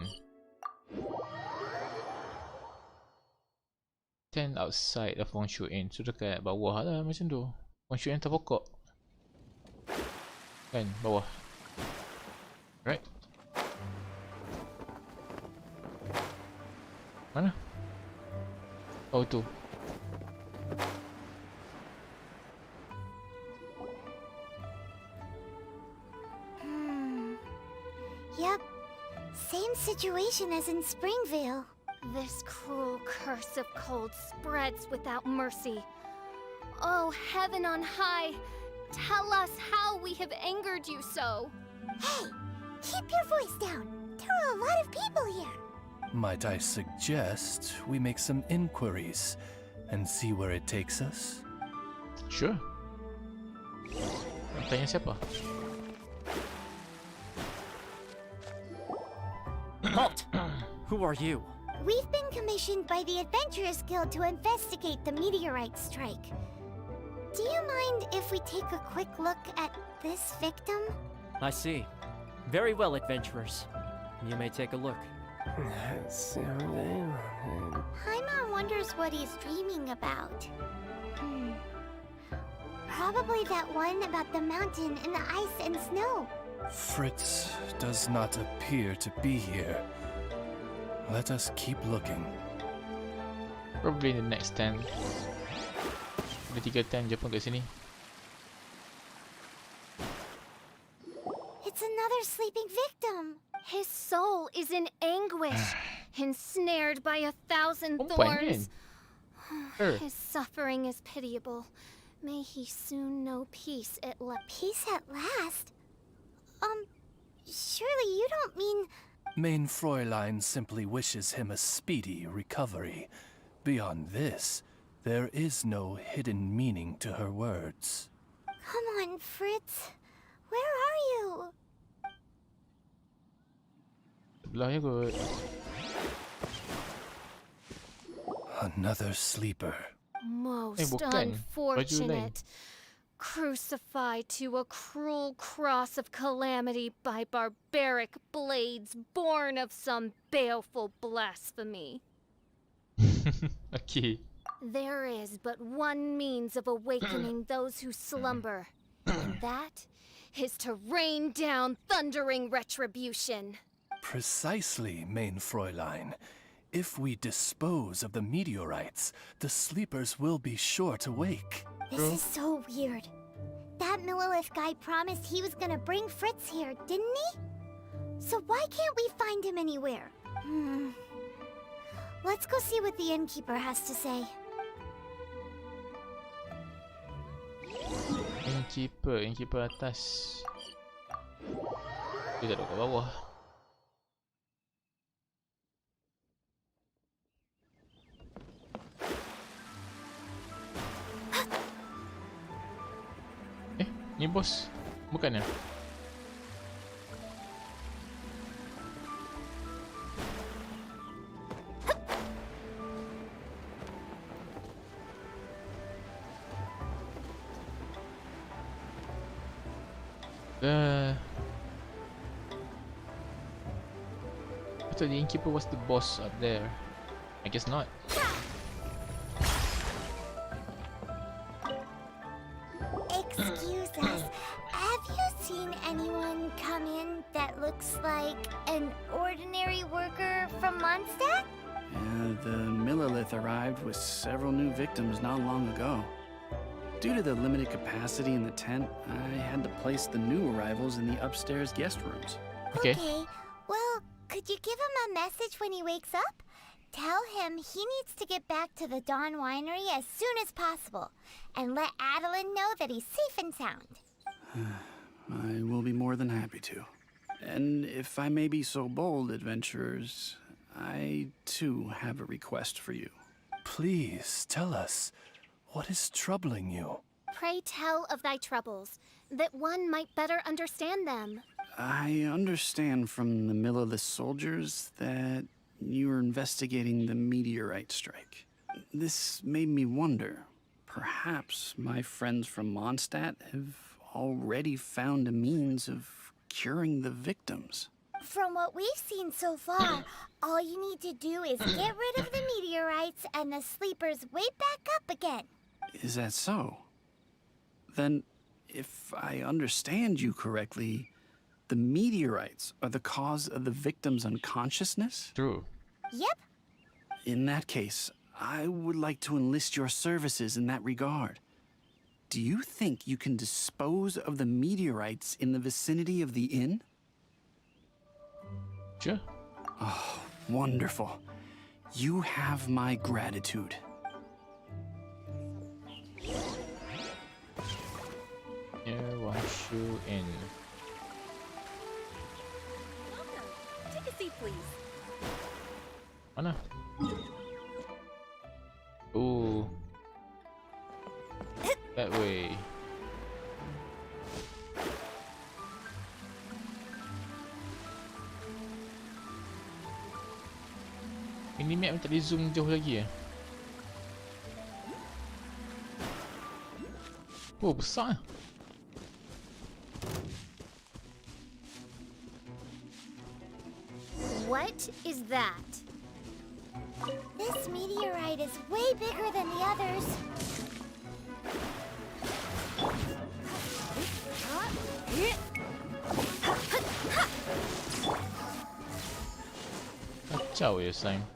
Tent outside of Wangshu Inn. So dekat bawah lah macam tu. Wangshu Inn atas pokok. Kan, bawah. Right. Mana? Oh tu. Yep. Same situation as in Springvale. This cruel curse of cold spreads without mercy. Oh, heaven on high, tell us how we have angered you so. Hey, keep your voice down. There are a lot of people here. Might I suggest we make some inquiries and see where it takes us? Sure. Tanya siapa? Halt! Who are you? We've been commissioned by the Adventurers Guild to investigate the meteorite strike. Do you mind if we take a quick look at this victim? I see. Very well, adventurers. You may take a look. Paimon wonders what he's dreaming about. Probably that one about the mountain and the ice and snow. Fritz does not appear to be here. Let us keep looking. Probably in the next 10. Ada 3 10 je pun kat sini. It's another sleeping victim. His soul is in anguish, ensnared by 1,000 Perempuan thorns. kan? His suffering is pitiable. May he soon know peace at last. Peace at last? Surely you don't mean... Mein Fräulein simply wishes him a speedy recovery. Beyond this, there is no hidden meaning to her words. Come on, Fritz. Where are you? Sebelah je kot. Another sleeper. Most bukan. Baju lain. unfortunate. Crucified to a cruel cross of calamity by barbaric blades born of some baleful blasphemy. Okay. There is but one means of awakening those who slumber, and that is to rain down thundering retribution. Precisely, Mein Fräulein. If we dispose of the meteorites, the sleepers will be sure to wake. This is so weird. That Millilith guy promised he was gonna bring Fritz here, didn't he? So why can't we find him anywhere? Let's go see what the innkeeper has to say. Innkeeper atas. Dia tak duduk kat bawah. Ni bos. Bukan ya? I thought the innkeeper was the boss up there. I guess not. Excuse us. Have you seen anyone come in that looks like an ordinary worker from Mondstadt? Yeah, the Millilith arrived with several new victims not long ago. Due to the limited capacity in the tent, I had to place the new arrivals in the upstairs guest rooms. Okay. Well, could you give him a message when he wakes up? Tell him he needs to get back to the Dawn Winery as soon as possible, and let Adeline know that he's safe and sound. I will be more than happy to. And if I may be so bold, adventurers, I too have a request for you. Please tell us, what is troubling you? Pray tell of thy troubles, that one might better understand them. I understand from the Millilith soldiers that you are investigating the meteorite strike. This made me wonder, perhaps my friends from Mondstadt have already found a means of curing the victims. From what we've seen so far, all you need to do is get rid of the meteorites and the sleepers wake back up again. Is that so? Then, if I understand you correctly, the meteorites are the cause of the victim's unconsciousness? True. Yep. In that case, I would like to enlist your services in that regard. Do you think you can dispose of the meteorites in the vicinity of the inn? Sure. Oh, wonderful. You have my gratitude. Yeah, wash you in. Take a seat, please. Mana? Oh. That way. Ini map tak boleh zoom jauh lagi ya? Oh, besar. What is that? This meteorite is way bigger than the others. Ciao, your slime.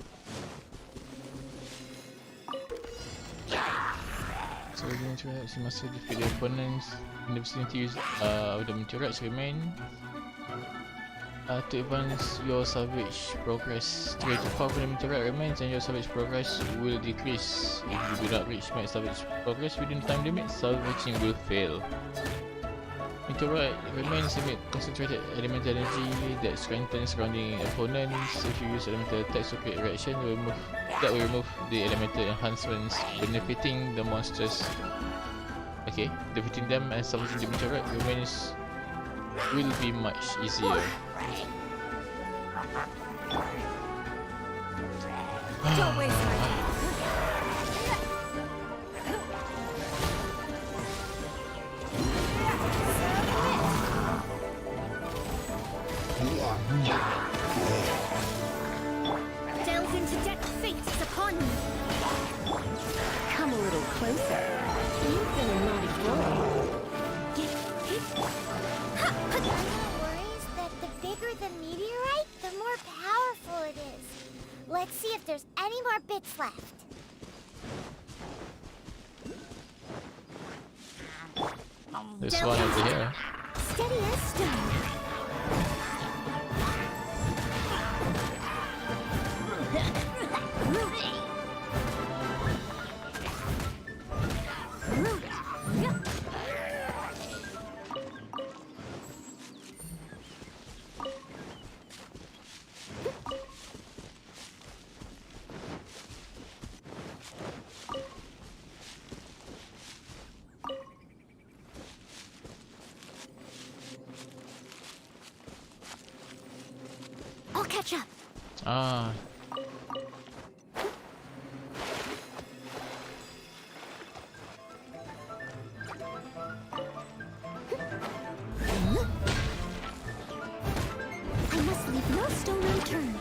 So the meteorites, you must defeat the opponents in the vicinity of the meteorites remain. To advance your salvage progress, the rate of power of the meteorite remains and your salvage progress will decrease. If you do not reach max salvage progress within time limit, salvaging will fail. Meteorite remains emit concentrated elemental energy that strengthens surrounding opponents. If you use elemental attacks to create reaction, that will remove the elemental enhancements, benefiting the monsters. Okay, defeating them and salvaging the meteorite remains will be much easier. Don't waste my time. Delve into depth, fate is upon you. Come a little closer. You've been a naughty boy. My worry is that the bigger the meteorite, the more powerful it is. Let's see if there's any more bits left. There's one over here. Steady as stone. I'll catch up. Ah. I must leave no stone unturned.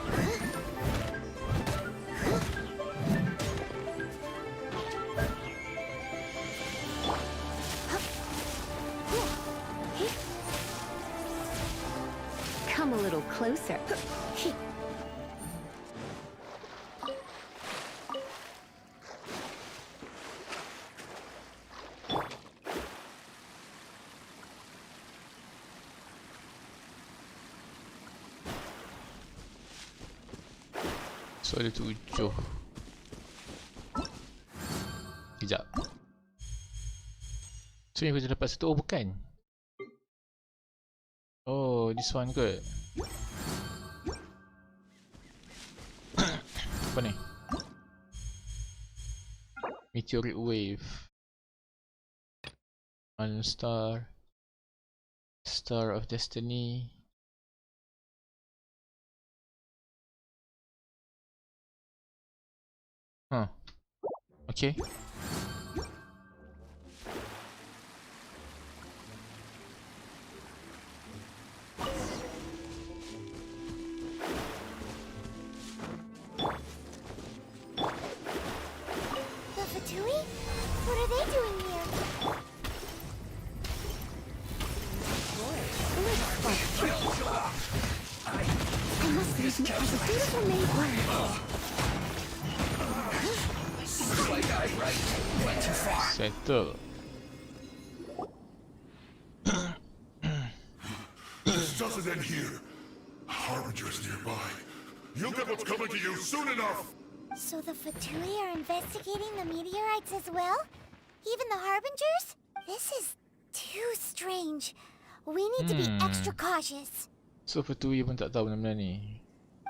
Come a little closer. So ada 7. Sekejap. So yang aku dapat satu, oh bukan. Oh, this one kot. Apa ni? Meteoric wave. One star. Star of Destiny. Huh. Okay. The Fatui? What are they doing here? I must leave me as a beautiful maid word. Settle. This doesn't end here. Harbinger's nearby. You'll get what's coming to you soon enough! So the Fatui are investigating the meteorites as well? Even the Harbingers? This is too strange. We need to be extra cautious. So Fatui pun tak tahu benda-benda ni.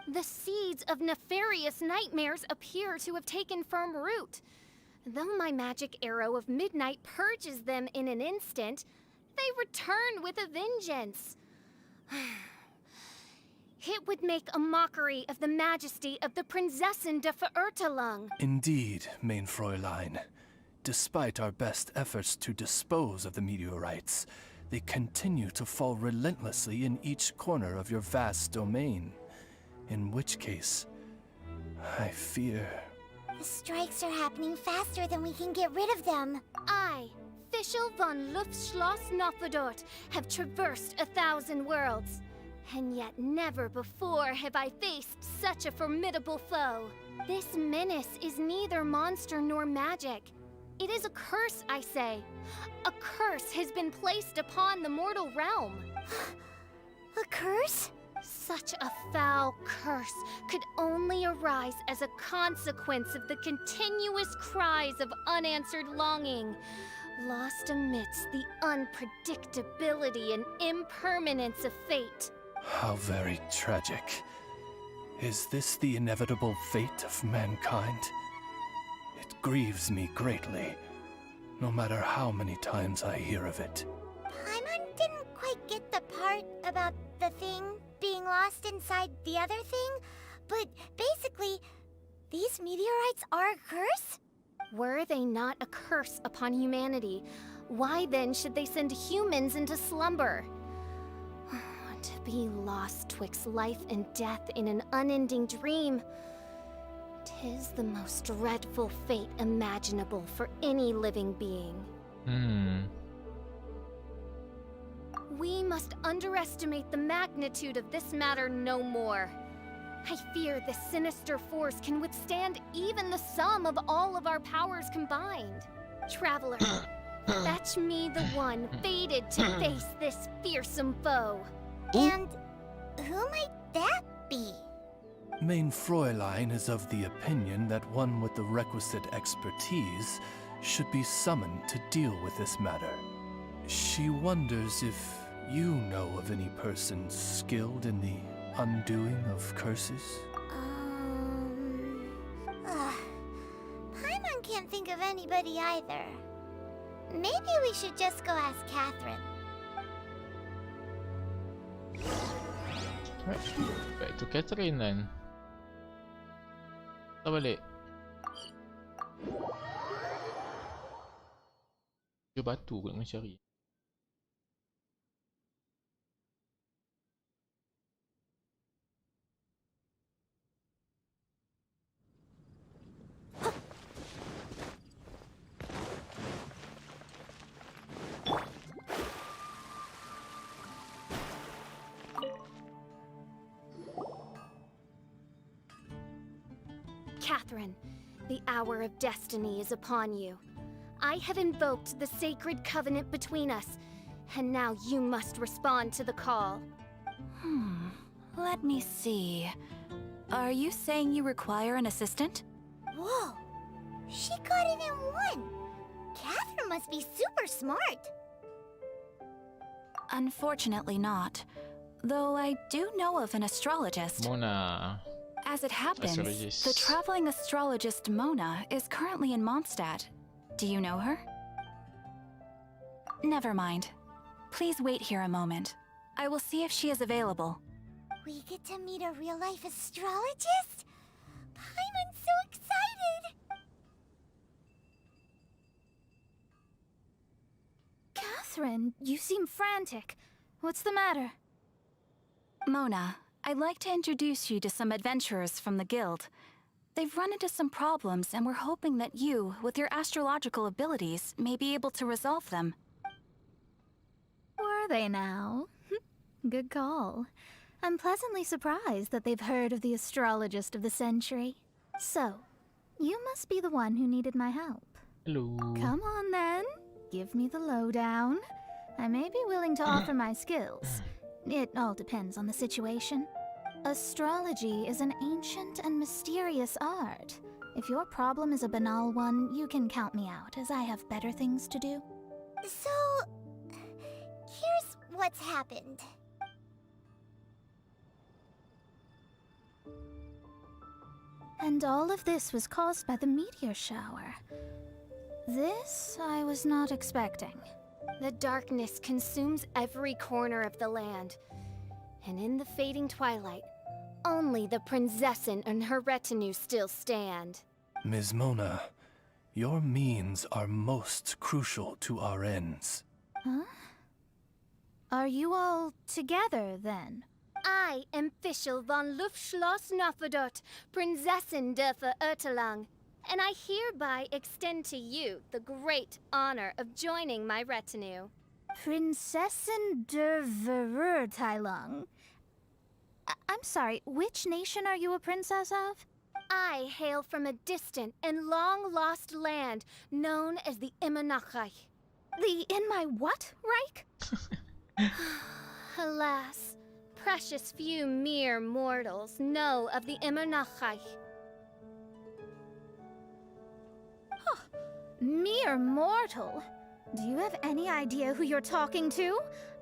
The seeds of nefarious nightmares appear to have taken firm root. Though my magic arrow of midnight purges them in an instant, they return with a vengeance. It would make a mockery of the majesty of the Prinzessin de Verurtelung. Indeed, main Fräulein. Despite our best efforts to dispose of the meteorites, they continue to fall relentlessly in each corner of your vast domain. In which case, I fear... The strikes are happening faster than we can get rid of them. I, Fischl von Luftschloss Nofedort, have traversed 1,000 worlds. And yet never before have I faced such a formidable foe. This menace is neither monster nor magic. It is a curse, I say. A curse has been placed upon the mortal realm. A curse? Such a foul curse could only arise as a consequence of the continuous cries of unanswered longing, lost amidst the unpredictability and impermanence of fate. How very tragic. Is this the inevitable fate of mankind? It grieves me greatly, no matter how many times I hear of it. Paimon didn't quite get the part about the thing being lost inside the other thing, but basically, these meteorites are a curse? Were they not a curse upon humanity, why then should they send humans into slumber? To be lost twixt life and death in an unending dream, 'tis the most dreadful fate imaginable for any living being. We must underestimate the magnitude of this matter no more. I fear this sinister force can withstand even the sum of all of our powers combined. Traveler, fetch me the one fated to face this fearsome foe. And who might that be? Main Fräulein is of the opinion that one with the requisite expertise should be summoned to deal with this matter. She wonders if you know of any person skilled in the undoing of curses. Paimon can't think of anybody either. Maybe we should just go ask Catherine. Back to Catherine then. Kita balik. Dia batu aku nak mencari. Catherine, the hour of destiny is upon you. I have invoked the sacred covenant between us, and now you must respond to the call. Let me see. Are you saying you require an assistant? Whoa! She got it in one! Catherine must be super smart! Unfortunately not. Though I do know of an astrologist. Mona. As it happens, the traveling astrologist Mona is currently in Mondstadt. Do you know her? Never mind. Please wait here a moment. I will see if she is available. We get to meet a real-life astrologist? Paimon's so excited! Catherine, you seem frantic. What's the matter? Mona, I'd like to introduce you to some adventurers from the guild. They've run into some problems, and we're hoping that you, with your astrological abilities, may be able to resolve them. Were they now? Good call. I'm pleasantly surprised that they've heard of the astrologist of the century. So, you must be the one who needed my help. Hello. Come on then. Give me the lowdown. I may be willing to offer my skills. It all depends on the situation. Astrology is an ancient and mysterious art. If your problem is a banal one, you can count me out, as I have better things to do. So, here's what's happened. And all of this was caused by the meteor shower. This I was not expecting. The darkness consumes every corner of the land. And in the fading twilight, only the Prinzessin and her retinue still stand. Ms. Mona, your means are most crucial to our ends. Huh? Are you all together, then? I am Fischl von Luftschloss Nofadot, Prinzessin der Verirrtelang, and I hereby extend to you the great honor of joining my retinue. Prinzessin der Verirrtelang? I'm sorry, which nation are you a princess of? I hail from a distant and long-lost land known as the Imanachai. The in my what, Reich? Alas, precious few mere mortals know of the Imanachai. Huh. Mere mortal? Do you have any idea who you're talking to?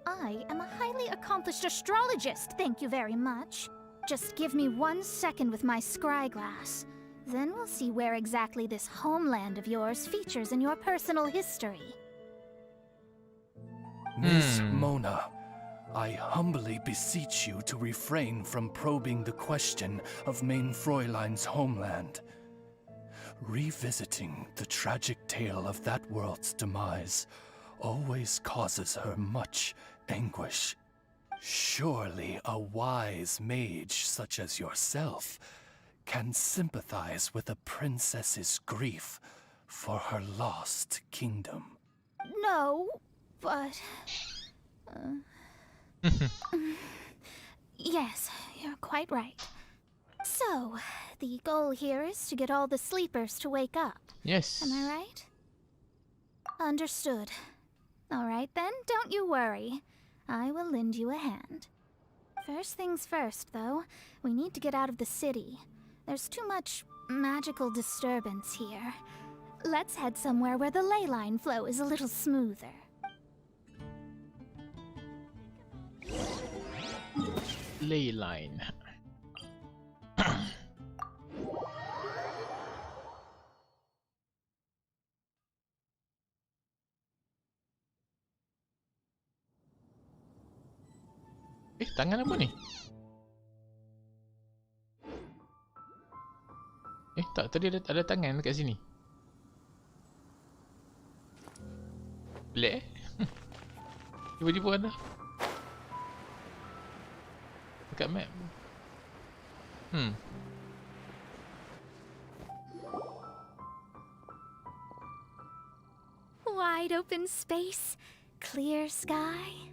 I am a highly accomplished astrologist, thank you very much. Just give me 1 second with my scry glass. Then we'll see where exactly this homeland of yours features in your personal history. Miss Mona, I humbly beseech you to refrain from probing the question of Main Fräulein's homeland. Revisiting the tragic tale of that world's demise always causes her much anguish. Surely a wise mage such as yourself can sympathize with a princess's grief for her lost kingdom. No, but... yes, you're quite right. So, the goal here is to get all the sleepers to wake up. Yes. Am I right? Understood. Alright then, don't you worry. I will lend you a hand. First things first, though, we need to get out of the city. There's too much magical disturbance here. Let's head somewhere where the ley line flow is a little smoother. Ley line. Tangan apa ni? Tak, tadi ada tangan dekat sini. Pelik tiba-tiba ada dekat map. Wide open space, clear sky.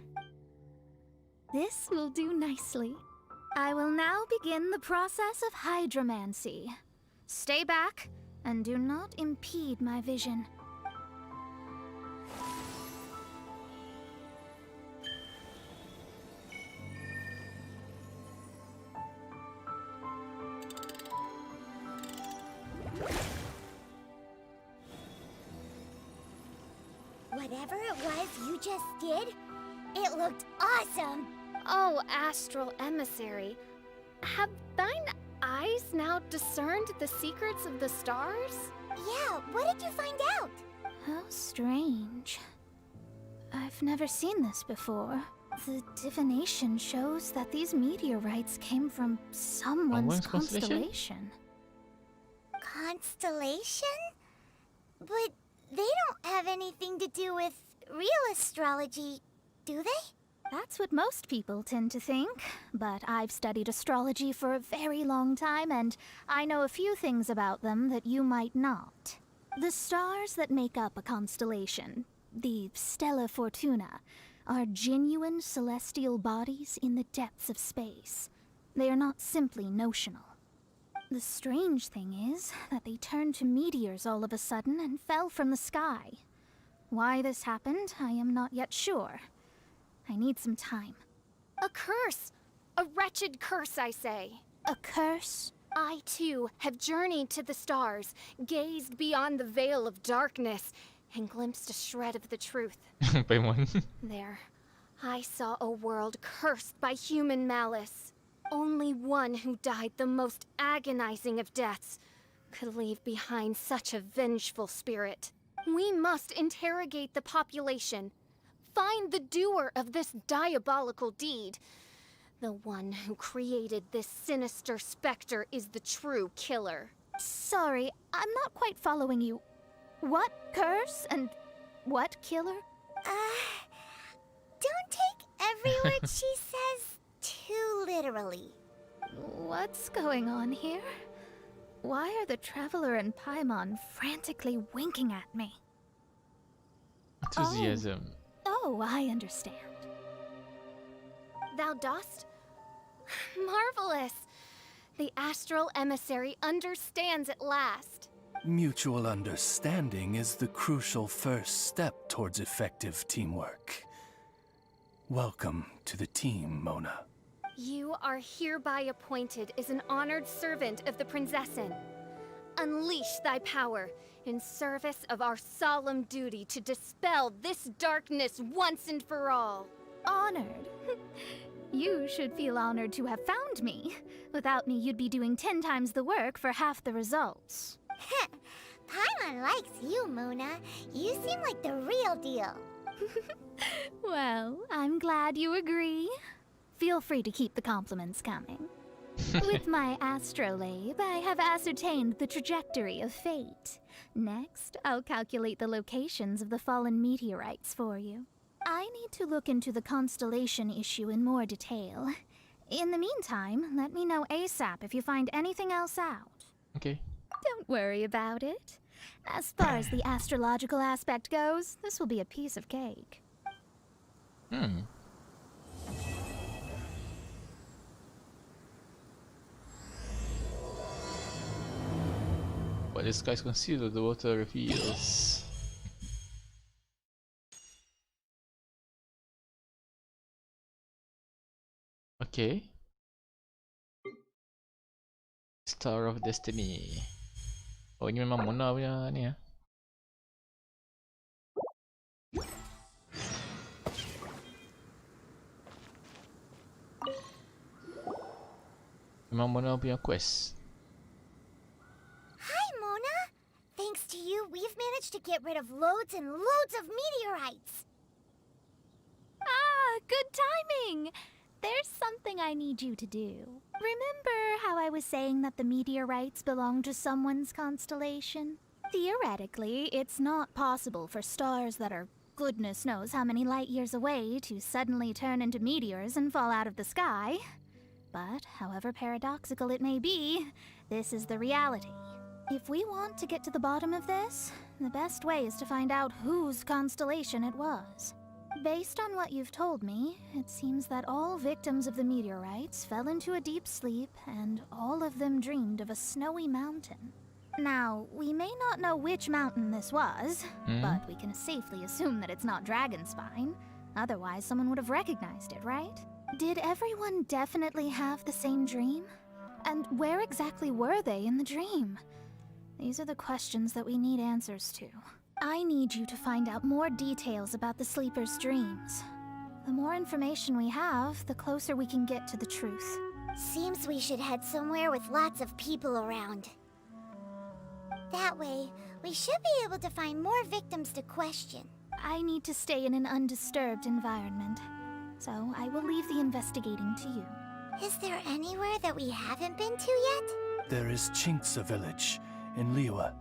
This will do nicely. I will now begin the process of hydromancy. Stay back and do not impede my vision. Whatever it was you just did, it looked awesome! Oh, astral emissary, have thine eyes now discerned the secrets of the stars? Yeah, what did you find out? How strange. I've never seen this before. The divination shows that these meteorites came from someone's constellation. Constellation? But they don't have anything to do with real astrology, do they? That's what most people tend to think, but I've studied astrology for a very long time, and I know a few things about them that you might not. The stars that make up a constellation, the Stella Fortuna, are genuine celestial bodies in the depths of space. They are not simply notional. The strange thing is that they turned to meteors all of a sudden and fell from the sky. Why this happened, I am not yet sure. I need some time. A curse! A wretched curse, I say. A curse? I, too, have journeyed to the stars, gazed beyond the veil of darkness, and glimpsed a shred of the truth. There, I saw a world cursed by human malice. Only one who died the most agonizing of deaths could leave behind such a vengeful spirit. We must interrogate the population. Find the doer of this diabolical deed. The one who created this sinister specter is the true killer. Sorry, I'm not quite following you. What curse and what killer? Don't take every word she says too literally. What's going on here? Why are the Traveler and Paimon frantically winking at me? Enthusiasm. Oh, I understand. Thou dost? Marvelous! The astral emissary understands at last. Mutual understanding is the crucial first step towards effective teamwork. Welcome to the team, Mona. You are hereby appointed as an honored servant of the Prinzessin. Unleash thy power in service of our solemn duty to dispel this darkness once and for all. Honored? You should feel honored to have found me. Without me, you'd be doing 10 times the work for half the results. Paimon likes you, Mona. You seem like the real deal. Well, I'm glad you agree. Feel free to keep the compliments coming. With my astrolabe, I have ascertained the trajectory of fate. Next, I'll calculate the locations of the fallen meteorites for you. I need to look into the constellation issue in more detail. In the meantime, let me know ASAP if you find anything else out. Okay. Don't worry about it. As far as the astrological aspect goes, this will be a piece of cake. What the skies conceal, the water reveals. Okay. Star of Destiny. Oh, ini memang Mona punya ni ya. Memang Mona punya quest. Hi, Mona. Thanks to you, we've managed to get rid of loads and loads of meteorites. Ah, good timing! There's something I need you to do. Remember how I was saying that the meteorites belong to someone's constellation? Theoretically, it's not possible for stars that are goodness knows how many light years away to suddenly turn into meteors and fall out of the sky. But, however paradoxical it may be, this is the reality. If we want to get to the bottom of this, the best way is to find out whose constellation it was. Based on what you've told me, it seems that all victims of the meteorites fell into a deep sleep, and all of them dreamed of a snowy mountain. Now, we may not know which mountain this was, but we can safely assume that it's not Dragonspine. Otherwise, someone would have recognized it, right? Did everyone definitely have the same dream? And where exactly were they in the dream? These are the questions that we need answers to. I need you to find out more details about the sleeper's dreams. The more information we have, the closer we can get to the truth. Seems we should head somewhere with lots of people around. That way, we should be able to find more victims to question. I need to stay in an undisturbed environment, so I will leave the investigating to you. Is there anywhere that we haven't been to yet? There is Chinksa village in Liwa.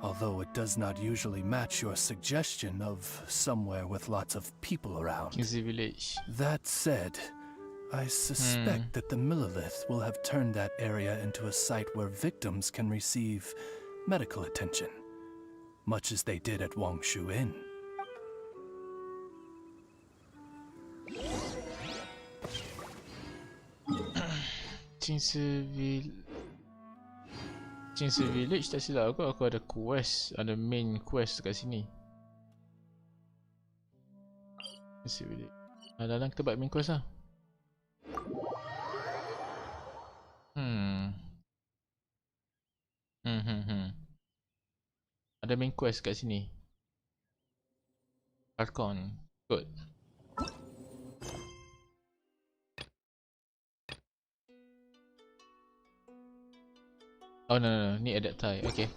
Although it does not usually match your suggestion of somewhere with lots of people around. Chinksa village. That said, I suspect that the Millilith will have turned that area into a site where victims can receive medical attention, much as they did at Wangshu Inn. Chinksa village tak silap aku ada quest, ada main quest kat sini. Chinksa village. Dalam kita buat main quest lah. Ada main quest kat sini. Arkon. Good. Oh no, ni adapt tie. Okay.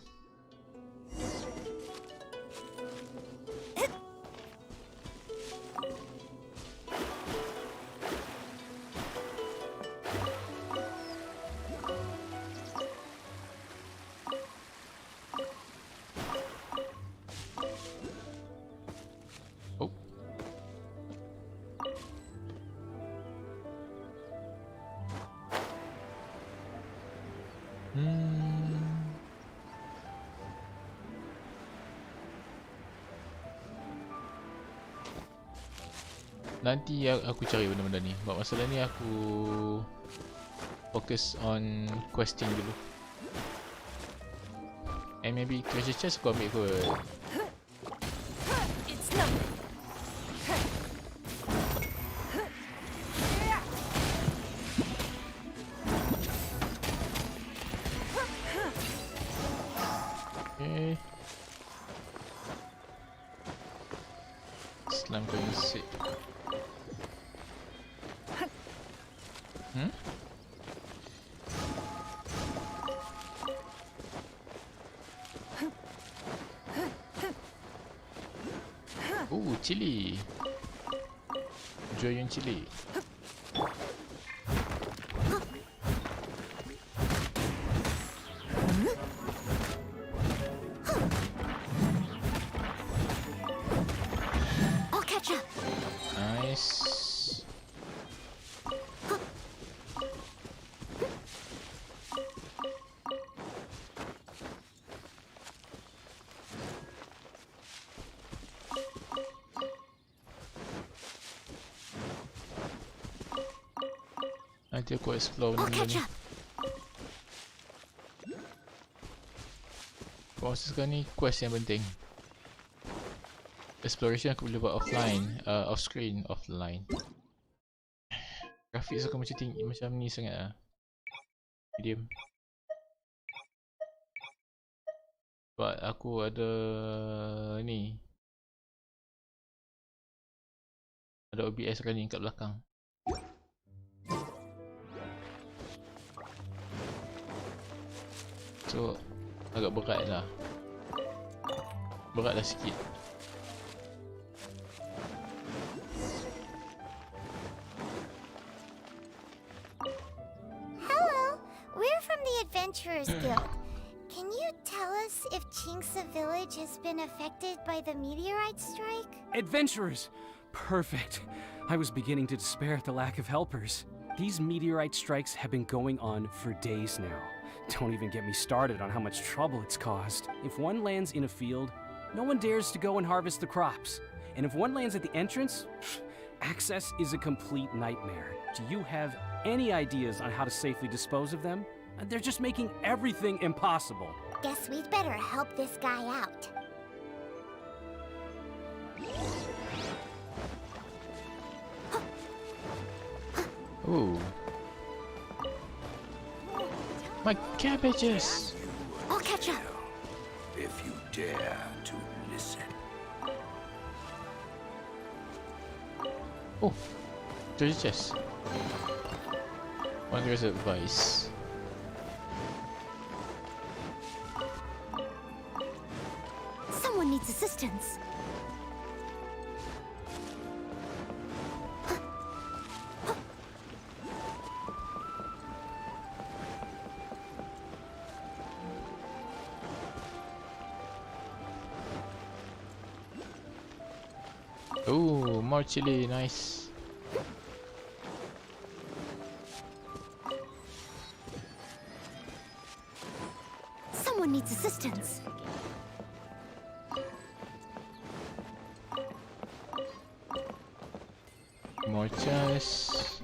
Nanti aku cari benda-benda ni. Sebab masalah ni aku focus on questing dulu. And maybe treasure chest aku ambil kot. It's nothing. Okay. Slime going sick. Hmm? Ooh, chili. Enjoy yung chili. I'll catch up. Nice. Nanti aku explore benda ni. Aku rasa sekarang ni quest yang penting. Exploration aku boleh buat offline, off screen, offline. Grafik aku macam tinggi, macam ni sangat lah. Medium. Sebab aku ada ni. Ada OBS running kat belakang. So agak berat lah. Berat lah sikit. Hello, we're from the Adventurers Guild. Can you tell us if Chinksa village has been affected by the meteorite strike? Adventurers! Perfect. I was beginning to despair at the lack of helpers. These meteorite strikes have been going on for days now. Don't even get me started on how much trouble it's caused. If one lands in a field, no one dares to go and harvest the crops. And if one lands at the entrance, access is a complete nightmare. Do you have any ideas on how to safely dispose of them? They're just making everything impossible. Guess we'd better help this guy out. Ooh. My cabbages! I'll catch up. If you dare to listen. Oh, treasure chest. Wondrous advice. Someone needs assistance. Oh, more chili, nice. Someone needs assistance. More chests.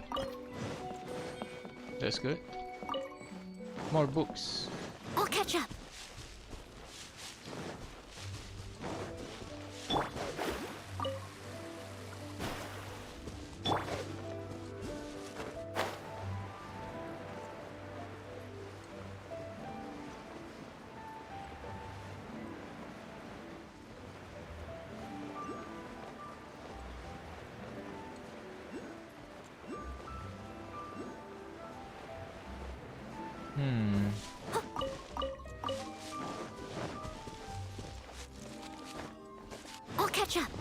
That's good. More books. I'll catch up.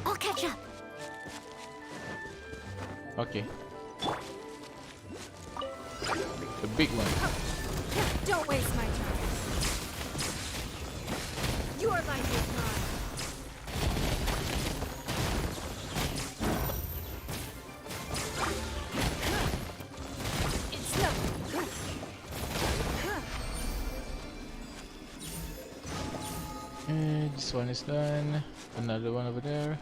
I'll catch up. Okay. The big one. Don't waste my time. Your life is mine. It's nothing. Okay, this one is done. Another one over there.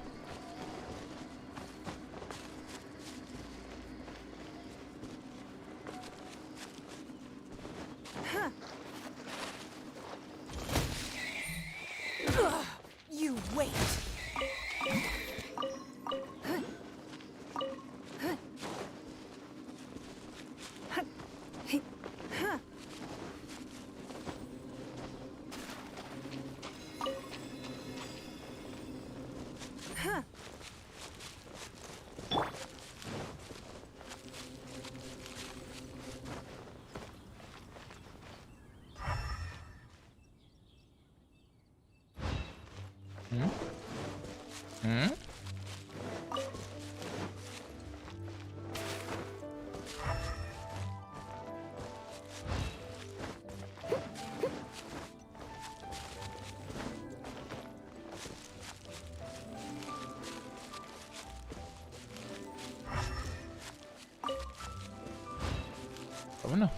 mana?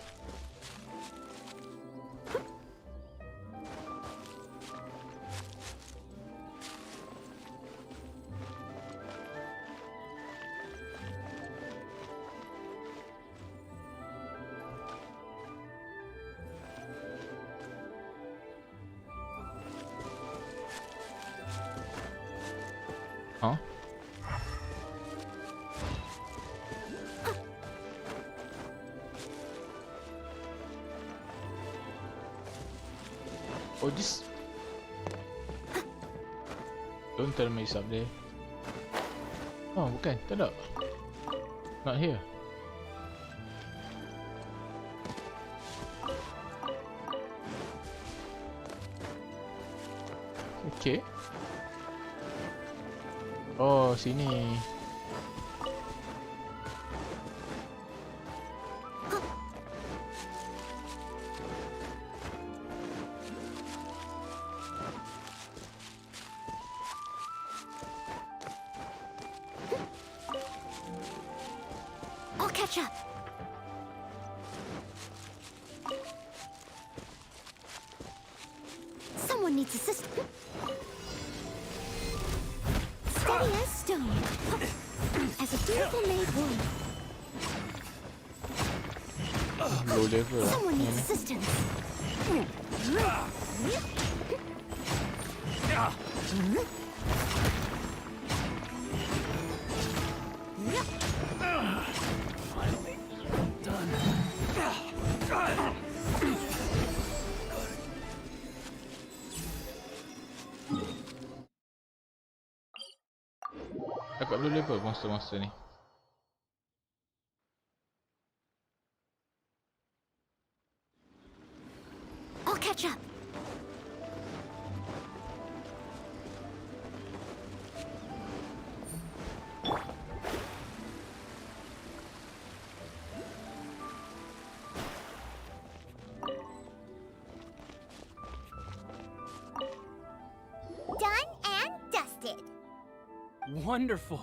Huh? Oh, this. Don't tell me it's up there. Oh, bukan. Tak ada. Not here. Okay. Oh, sini. I'll catch up. Someone needs assistance. Steady as stone. As a beautiful maid would. Low level. Someone needs assistance. Finally done. Agak low level monster-monster ni. I'll catch up. Done and dusted. Wonderful.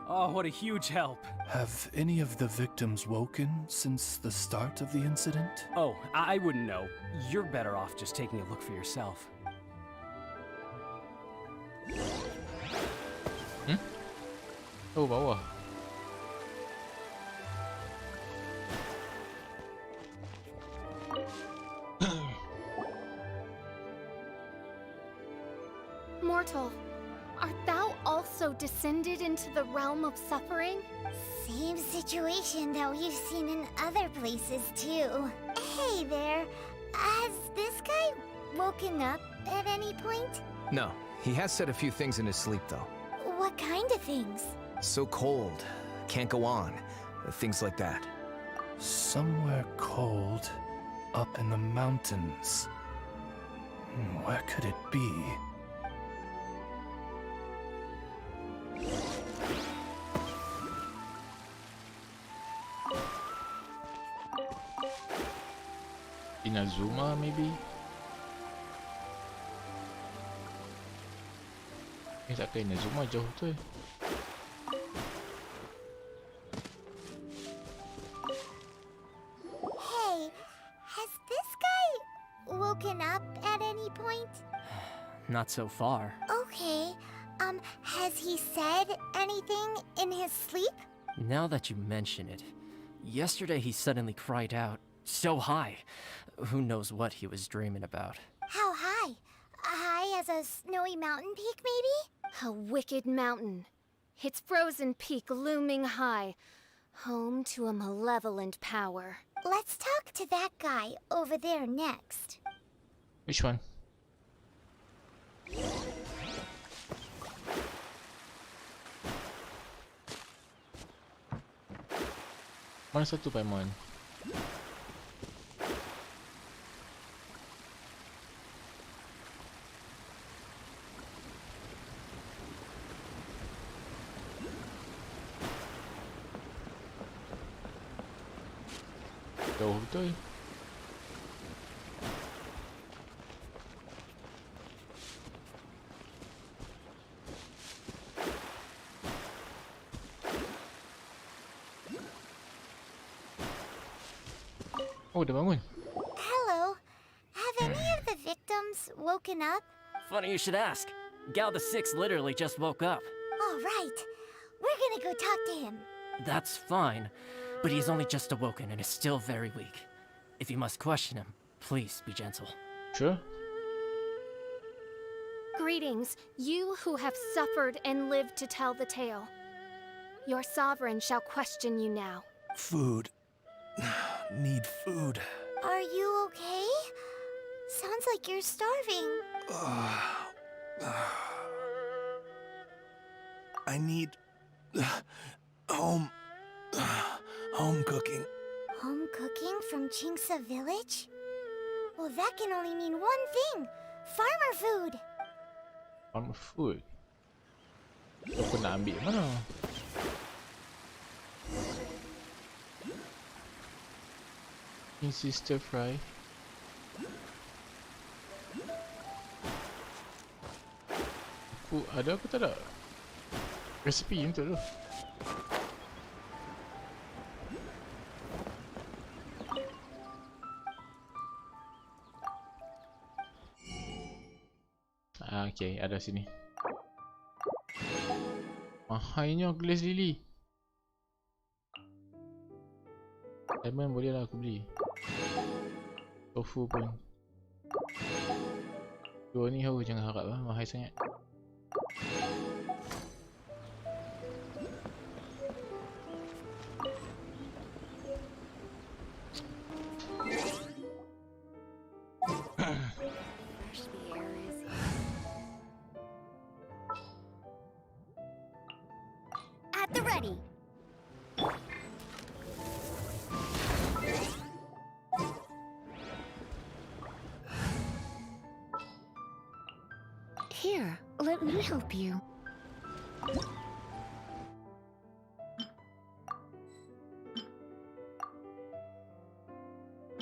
Oh, what a huge help. Have any of the victims woken since the start of the incident? Oh, I wouldn't know. You're better off just taking a look for yourself. Oh, bawah. Mortal, art thou also descended into the realm of suffering? Same situation that we've seen in other places too. Hey there, has this guy woken up at any point? No, he has said a few things in his sleep though. What kind of things? So cold, can't go on, things like that. Somewhere cold, up in the mountains. Where could it be? Inazuma, maybe? Takkan Inazuma jauh tu. Hey, has this guy woken up at any point? Not so far. Okay, has he said anything in his sleep? Now that you mention it, yesterday he suddenly cried out, so high. Who knows what he was dreaming about. How high? High as a snowy mountain peak, maybe? A wicked mountain. Its frozen peak looming high, home to a malevolent power. Let's talk to that guy over there next. Which one? Mana satu Paimon? Jauh betul. Oh, dah bangun. Hello. Have any of the victims woken up? Funny you should ask. Gao the Sixth literally just woke up. All right. We're gonna go talk to him. That's fine, but he's only just awoken and is still very weak. If you must question him, please be gentle. Sure. Greetings, you who have suffered and lived to tell the tale. Your sovereign shall question you now. Food. Need food. Are you okay? Sounds like you're starving. I need home cooking. Home cooking from Chinksa village? Well, that can only mean one thing. Farmer food. Farmer food. Aku nak ambil mana? Ini sister fry. Aku tak ada resipi untuk tu. Okay, ada sini. Mahainya gelas lili. Lemon boleh lah aku beli. Tofu pun. Dua ni jangan harap lah, mahal sangat. At the ready. Here, let me help you.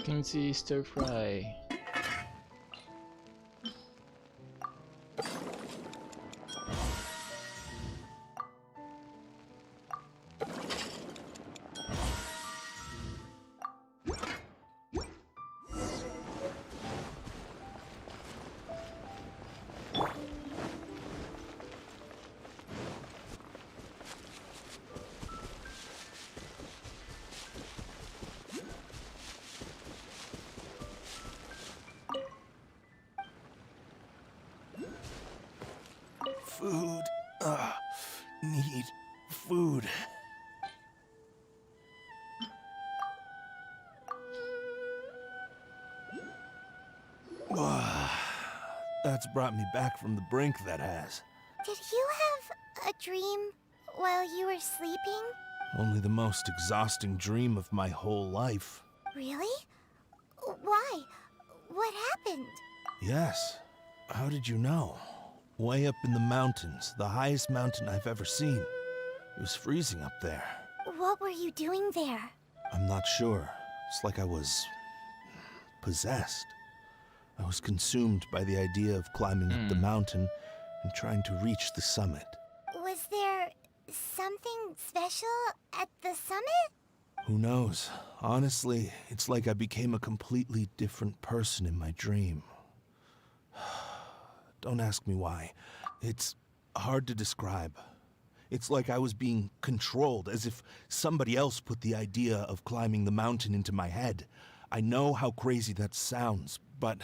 Can see stir fry. Food. Need food. That's brought me back from the brink, that has. Did you have a dream while you were sleeping? Only the most exhausting dream of my whole life. Really? Why? What happened? Yes. How did you know? Way up in the mountains, the highest mountain I've ever seen. It was freezing up there. What were you doing there? I'm not sure. It's like I was possessed. I was consumed by the idea of climbing up the mountain and trying to reach the summit. Was there something special at the summit? Who knows? Honestly, it's like I became a completely different person in my dream. Don't ask me why. It's hard to describe. It's like I was being controlled, as if somebody else put the idea of climbing the mountain into my head. I know how crazy that sounds, but...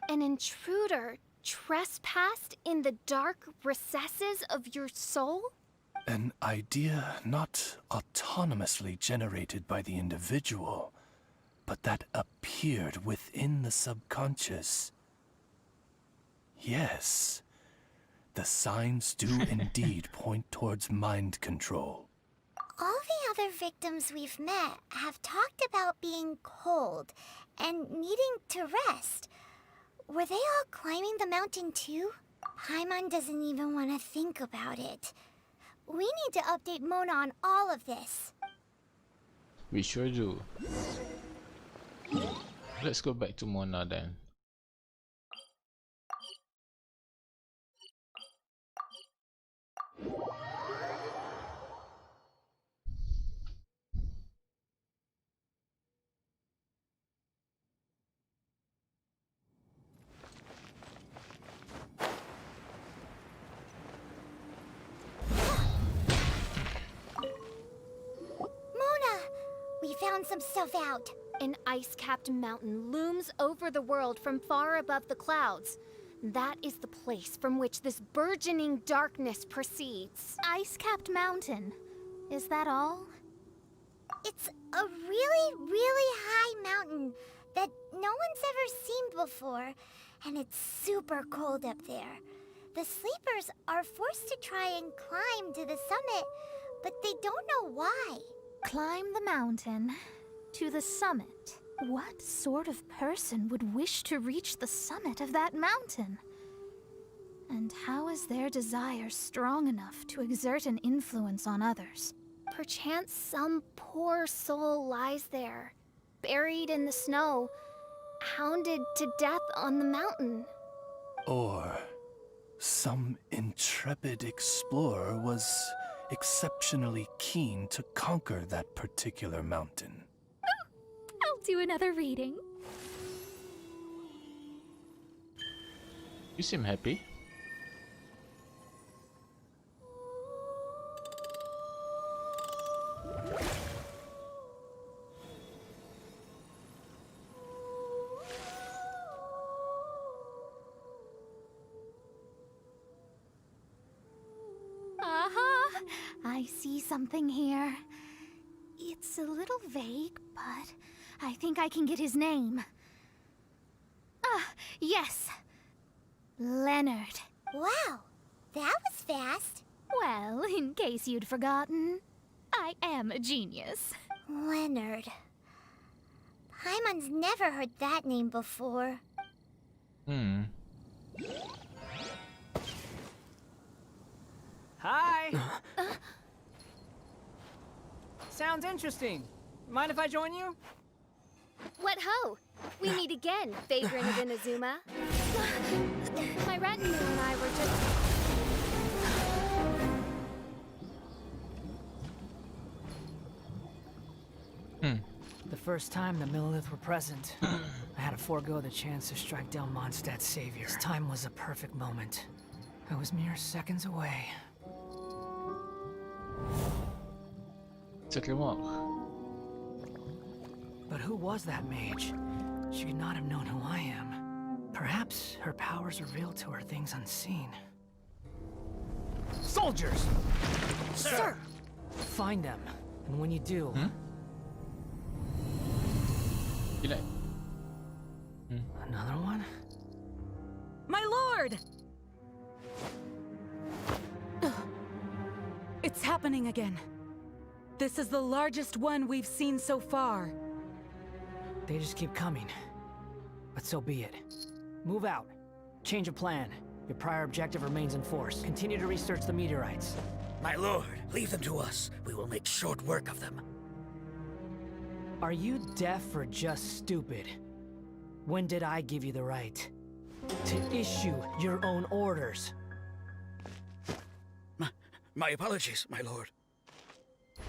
An intruder trespassed in the dark recesses of your soul? An idea not autonomously generated by the individual, but that appeared within the subconscious. Yes, the signs do indeed point towards mind control. All the other victims we've met have talked about being cold and needing to rest. Were they all climbing the mountain too? Paimon doesn't even want to think about it. We need to update Mona on all of this. We sure do. Let's go back to Mona then. found some stuff out. An ice-capped mountain looms over the world from far above the clouds. That is the place from which this burgeoning darkness proceeds. Ice-capped mountain. Is that all? It's a really, really high mountain that no one's ever seen before, and it's super cold up there. The sleepers are forced to try and climb to the summit, but they don't know why. Climb the mountain to the summit. What sort of person would wish to reach the summit of that mountain? And how is their desire strong enough to exert an influence on others? Perchance some poor soul lies there, buried in the snow, hounded to death on the mountain. Or some intrepid explorer was exceptionally keen to conquer that particular mountain. I'll do another reading. You seem happy. I see something here. It's a little vague, but I think I can get his name. Ah, yes. Leonard. Wow, that was fast. Well, in case you'd forgotten, I am a genius. Leonard. Paimon's never heard that name before. Hi! Sounds interesting. Mind if I join you? What ho! We meet again, vagrant of Inazuma. My retinue and I were just... The first time the Millelith were present, I had to forego the chance to strike down Mondstadt's savior. This time was a perfect moment. I was mere seconds away. Took him up. But who was that mage? She could not have known who I am. Perhaps her powers revealed to her things unseen. Soldiers! Sir! Find them, and when you do... Another one? My lord! It's happening again. This is the largest one we've seen so far. They just keep coming. But so be it. Move out. Change of plan. Your prior objective remains in force. Continue to research the meteorites. My lord, leave them to us. We will make short work of them. Are you deaf or just stupid? When did I give you the right to issue your own orders? My apologies, my lord.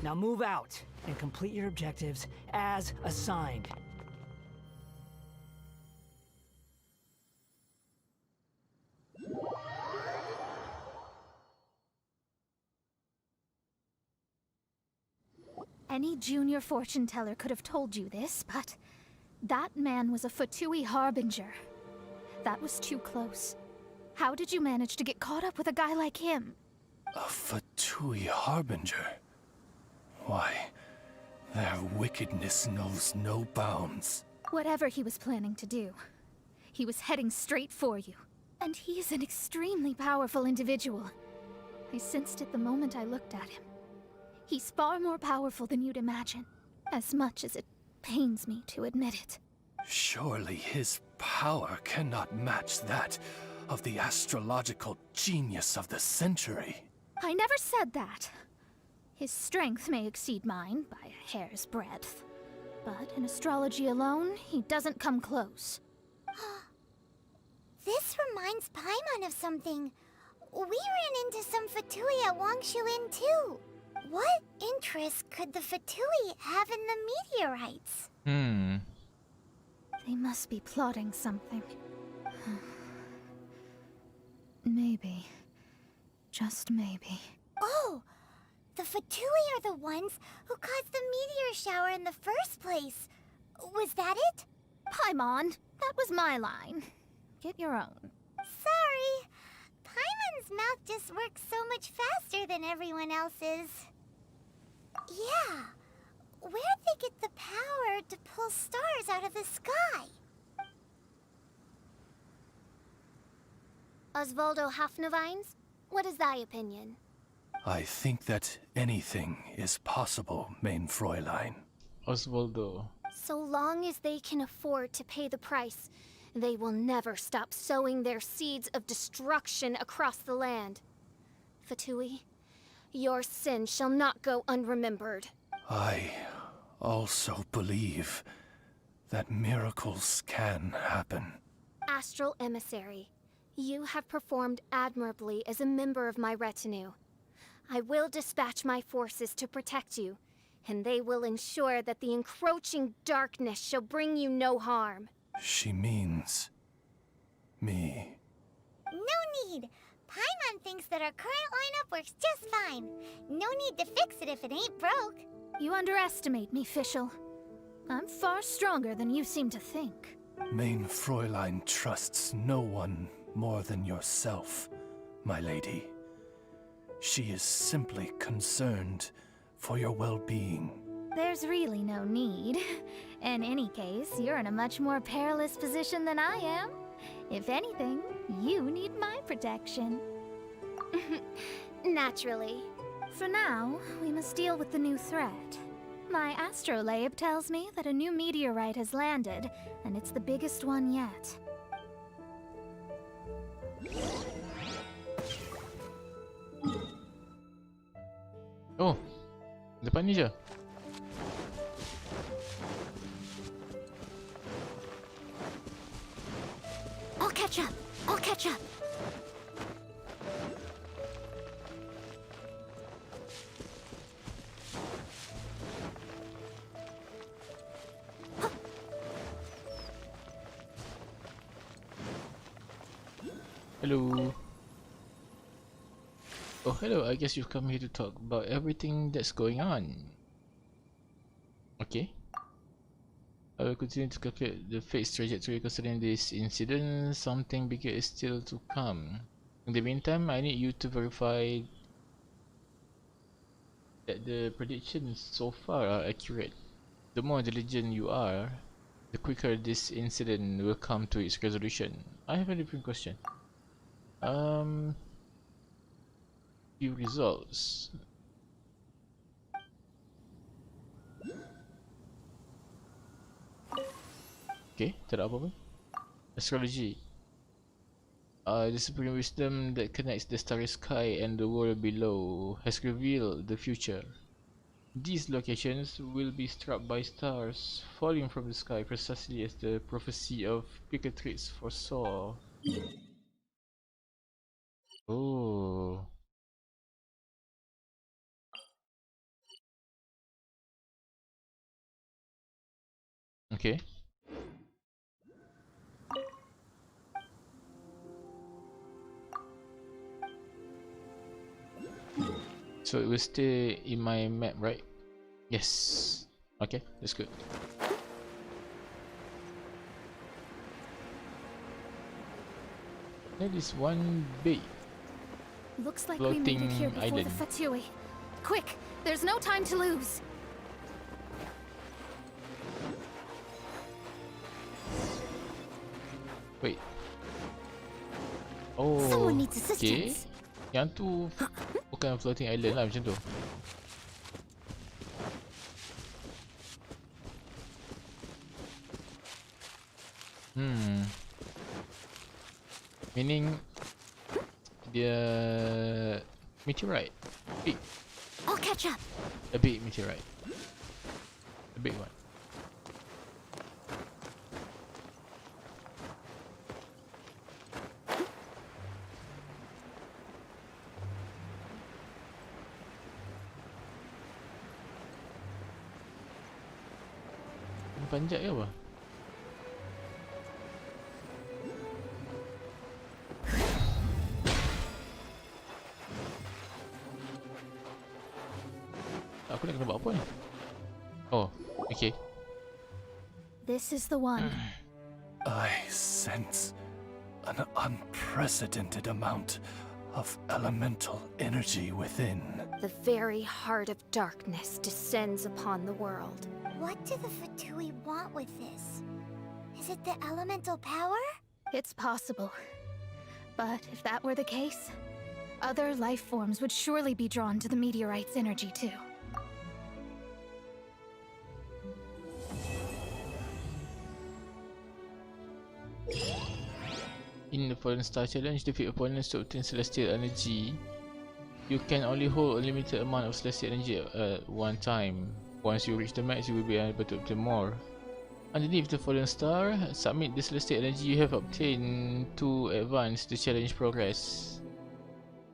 Now move out and complete your objectives as assigned. Any junior fortune teller could have told you this, but that man was a Fatui harbinger. That was too close. How did you manage to get caught up with a guy like him? A Fatui harbinger? Why, their wickedness knows no bounds. Whatever he was planning to do, he was heading straight for you. And he is an extremely powerful individual. I sensed it the moment I looked at him. He's far more powerful than you'd imagine, as much as it pains me to admit it. Surely his power cannot match that of the astrological genius of the century. I never said that. His strength may exceed mine by a hair's breadth, but in astrology alone, he doesn't come close. This reminds Paimon of something. We ran into some Fatui at Wangshu too. What interest could the Fatui have in the meteorites? They must be plotting something. Maybe. Just maybe. Oh! The Fatui are the ones who caused the meteor shower in the first place. Was that it? Paimon, that was my line. Get your own. Sorry. Paimon's mouth just works so much faster than everyone else's. Yeah. Where'd they get the power to pull stars out of the sky? Osvaldo Hafnavines, what is thy opinion? I think that anything is possible, main Fräulein. Osvaldo. So long as they can afford to pay the price, they will never stop sowing their seeds of destruction across the land. Fatui, your sin shall not go unremembered. I also believe that miracles can happen. Astral Emissary, you have performed admirably as a member of my retinue. I will dispatch my forces to protect you, and they will ensure that the encroaching darkness shall bring you no harm. She means me. No need. Paimon thinks that our current lineup works just fine. No need to fix it if it ain't broke. You underestimate me, Fischl. I'm far stronger than you seem to think. Main Fräulein trusts no one more than yourself, my lady. She is simply concerned for your well-being. There's really no need. In any case, you're in a much more perilous position than I am. If anything, you need my protection. Naturally. For now, we must deal with the new threat. My astrolabe tells me that a new meteorite has landed, and it's the biggest one yet. Oh, depan ni je. I'll catch up. I'll catch up. Hello. Oh, hello. I guess you've come here to talk about everything that's going on. Okay. I will continue to calculate the fate's trajectory concerning this incident. Something bigger is still to come. In the meantime, I need you to verify that the predictions so far are accurate. The more diligent you are, the quicker this incident will come to its resolution. I have a different question. Few results. Okay, tak ada apa-apa. Astrology. The supreme wisdom that connects the starry sky and the world below has revealed the future. These locations will be struck by stars falling from the sky precisely as the prophecy of Picatrix foresaw. Oh. Okay. So it will stay in my map, right? Yes. Okay, that's good. That is one big Looks like we made it here before island. the Fatui. Quick, there's no time to lose. Wait. Oh, Someone needs okay. assistance. Yang tu bukan floating island lah macam tu. Meaning dia meteorite. Big. I'll catch up. A big meteorite. A big one. Panjat ke apa? Aku nak kena buat apa ni? Oh, okay. This is the one. I sense an unprecedented amount of elemental energy within. The very heart of darkness descends upon the world. What do the Fatui want with this? Is it the elemental power? It's possible. But if that were the case, other life forms would surely be drawn to the meteorite's energy too. In the Fallen Star Challenge, defeat opponents to obtain celestial energy. You can only hold a limited amount of celestial energy at one time. Once you reach the max, you will be able to obtain more. Underneath the Fallen Star, submit the celestial energy you have obtained to advance the challenge progress.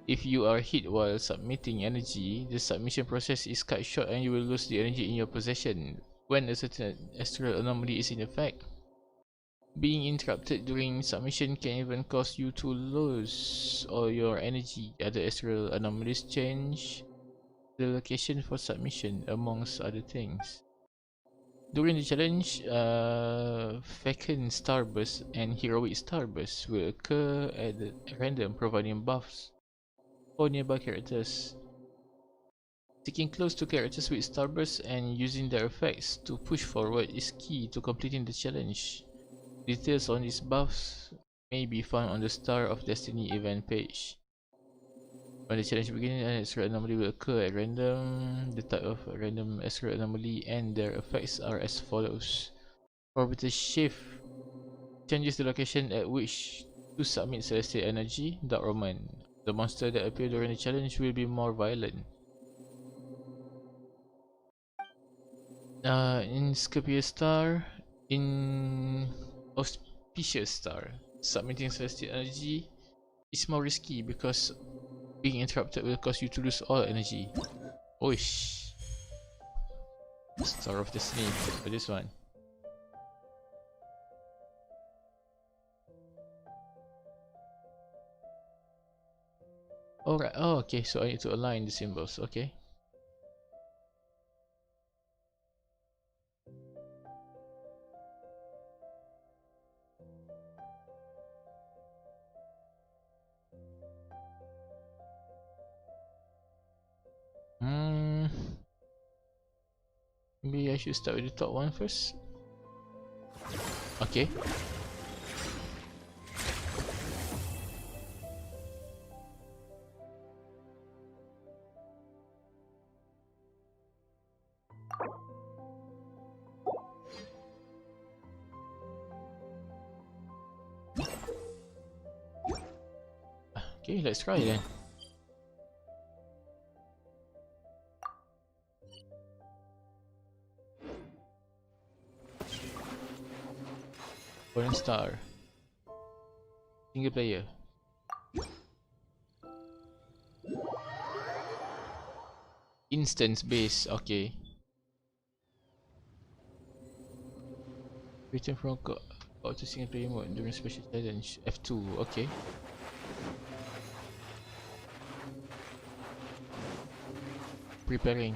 If you are hit while submitting energy, the submission process is cut short and you will lose the energy in your possession when a certain astral anomaly is in effect. Being interrupted during submission can even cause you to lose all your energy. Other astral anomalies change the location for submission, amongst other things. During the challenge, Fecund Starburst and Heroic Starburst will occur at random, providing buffs for nearby characters. Sticking close to characters with Starburst and using their effects to push forward is key to completing the challenge. Details on these buffs may be found on the Star of Destiny event page. When the challenge begins, an astral anomaly will occur at random. The type of random astral anomaly and their effects are as follows. Orbital Shift changes the location at which to submit celestial energy. Dark Roman. The monster that appear during the challenge will be more violent. In Scorpio Star, in Auspicious Star, submitting celestial energy is more risky because being interrupted will cause you to lose all energy. Oish. Star of Destiny for this one. Alright, oh okay, so I need to align the symbols, okay. Maybe I should start with the top one first. Okay. Okay, let's try then. Fallen Star. Single player. Instance base, okay. Return from out to single player mode during special challenge. F2, okay. Preparing.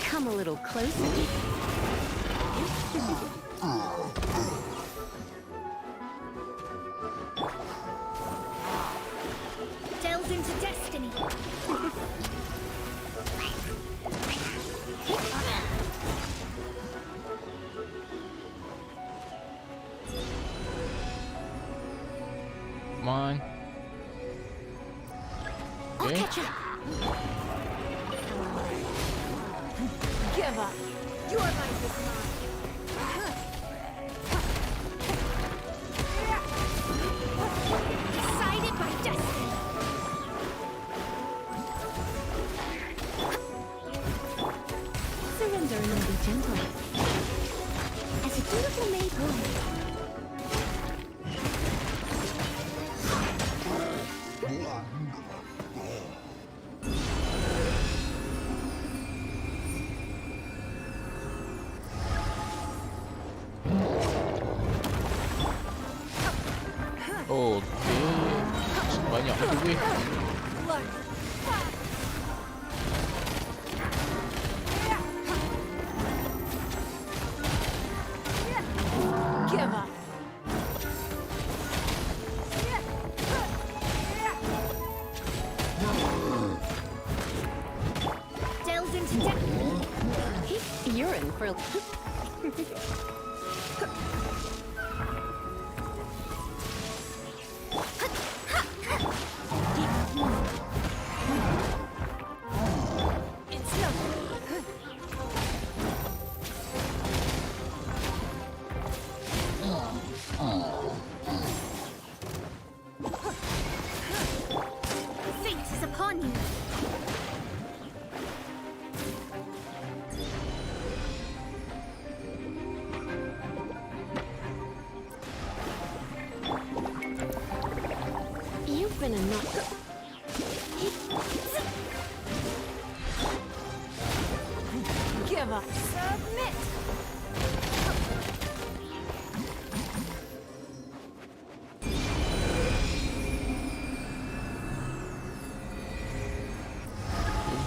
Come a little closer. Delves into destiny. Come on. I'll Okay. catch up. Give up. Your life is mine. Decided by destiny. Surrender and be gentle. As a dutiful maid would. Oh, okay. Banyak lagi weh. Give up. Delves into destiny. You're in for. It's nothing. Fate is upon you. You've been a nut. Give up. Submit.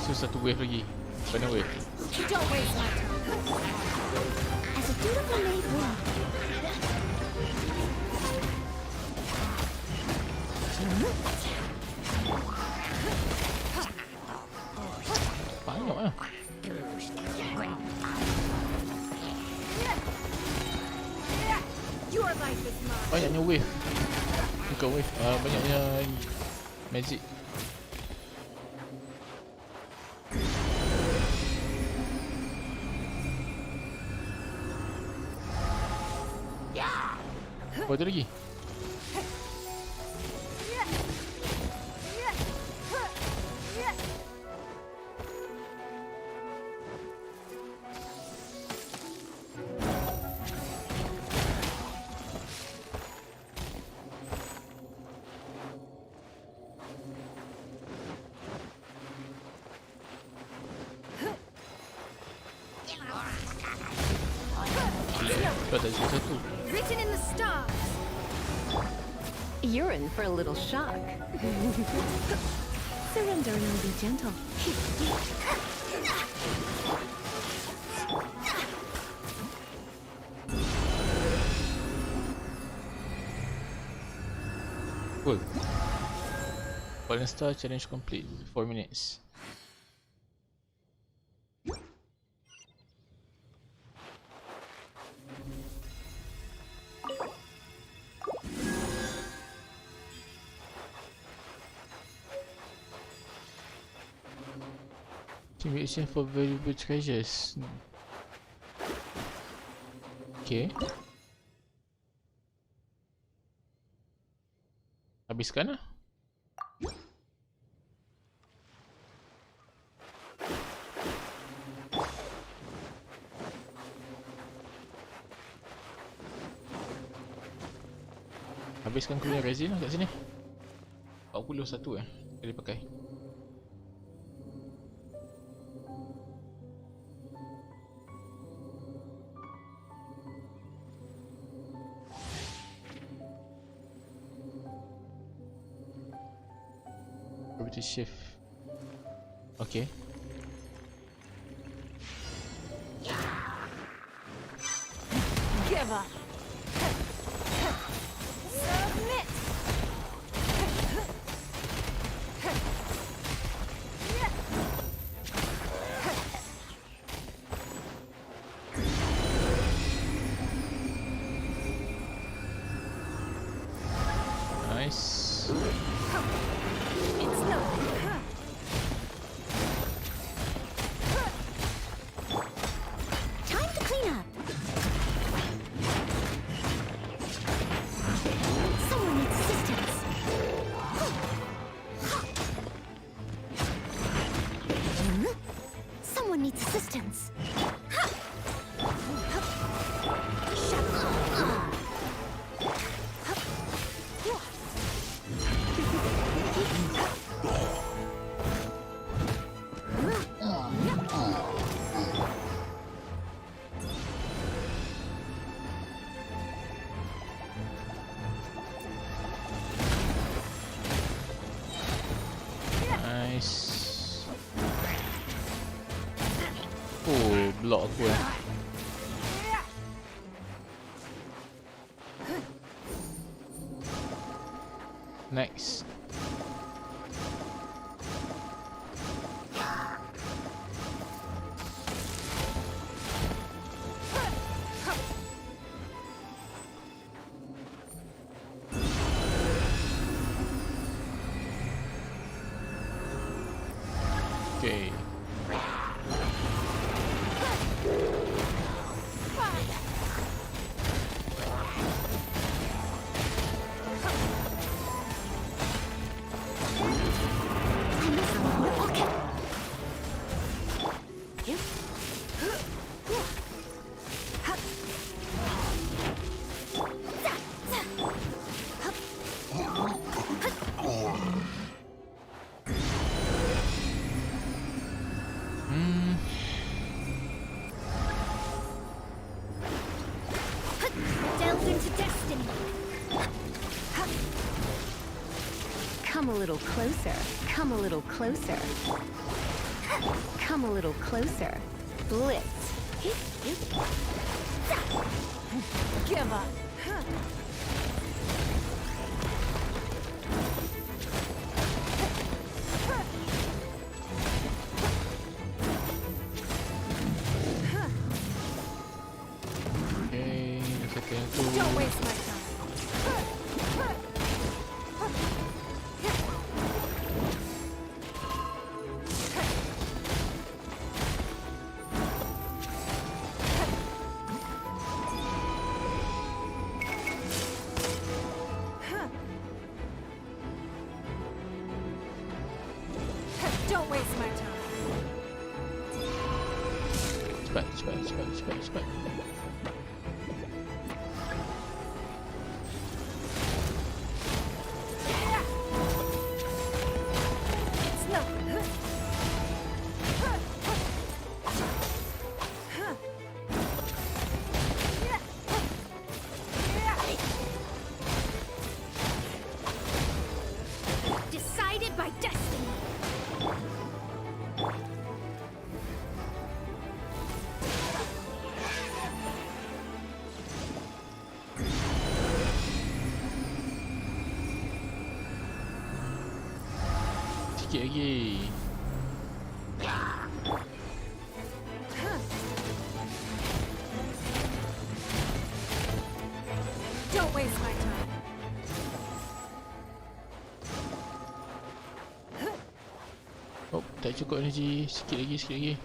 So satu wave lagi. Mana wave? Don't waste my time. As a dutiful maid would. Banyak lah. Your life is mine. Banyaknya wave. Bukan wave. Banyaknya magic. Oh, ada lagi. Tu ada satu. Written in the stars. You're in for a little shock. Surrender and I'll be gentle. Cool. Fallen Star challenge complete. 4 minutes. Team exchange for valuable treasures. Okay. Habiskan lah. Habiskan punya resin lah kat sini. 41 boleh pakai. Gravity shift. Okay. Give up. Submit. Nice. It's nothing. Time to clean up. Someone needs assistance. Someone needs assistance. Nice. Oh, block aku eh. Next. Okay. Delve into destiny. Come a little closer. Come a little closer. Come a little closer. Blitz. Give up. Okay, second tu. Don't waste my time. Don't waste my time. Cepat. It's nothing. Decided by destiny. Sikit lagi. Don't waste my time. Oh, tak cukup energy. Sikit lagi.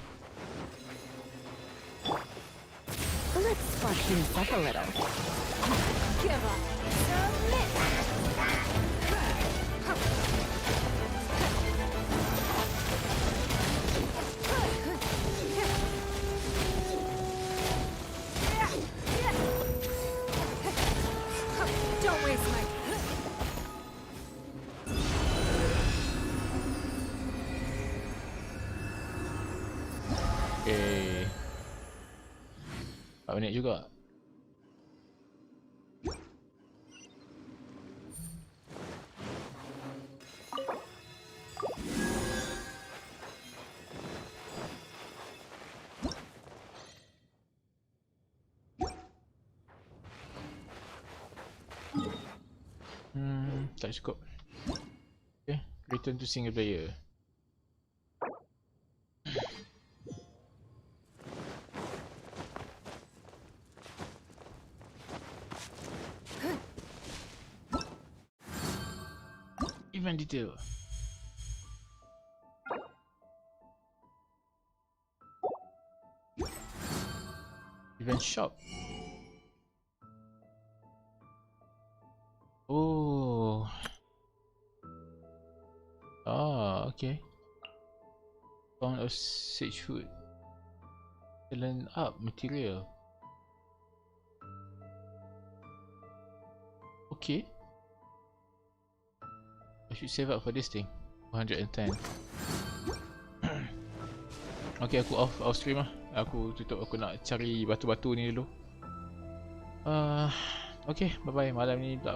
Let's spark things up a little. Give up. Submit. Don't waste my time. Okay. 4 minit juga. Tak cukup. Okay, return to single player. Event detail. Event shop. Oh. Ah, okay. Found of sage food. Talent up material. Okay. I should save up for this thing. 110. Okay, aku off stream lah. Aku tutup, aku nak cari batu-batu ni dulu. Okay, bye bye. Malam ni tak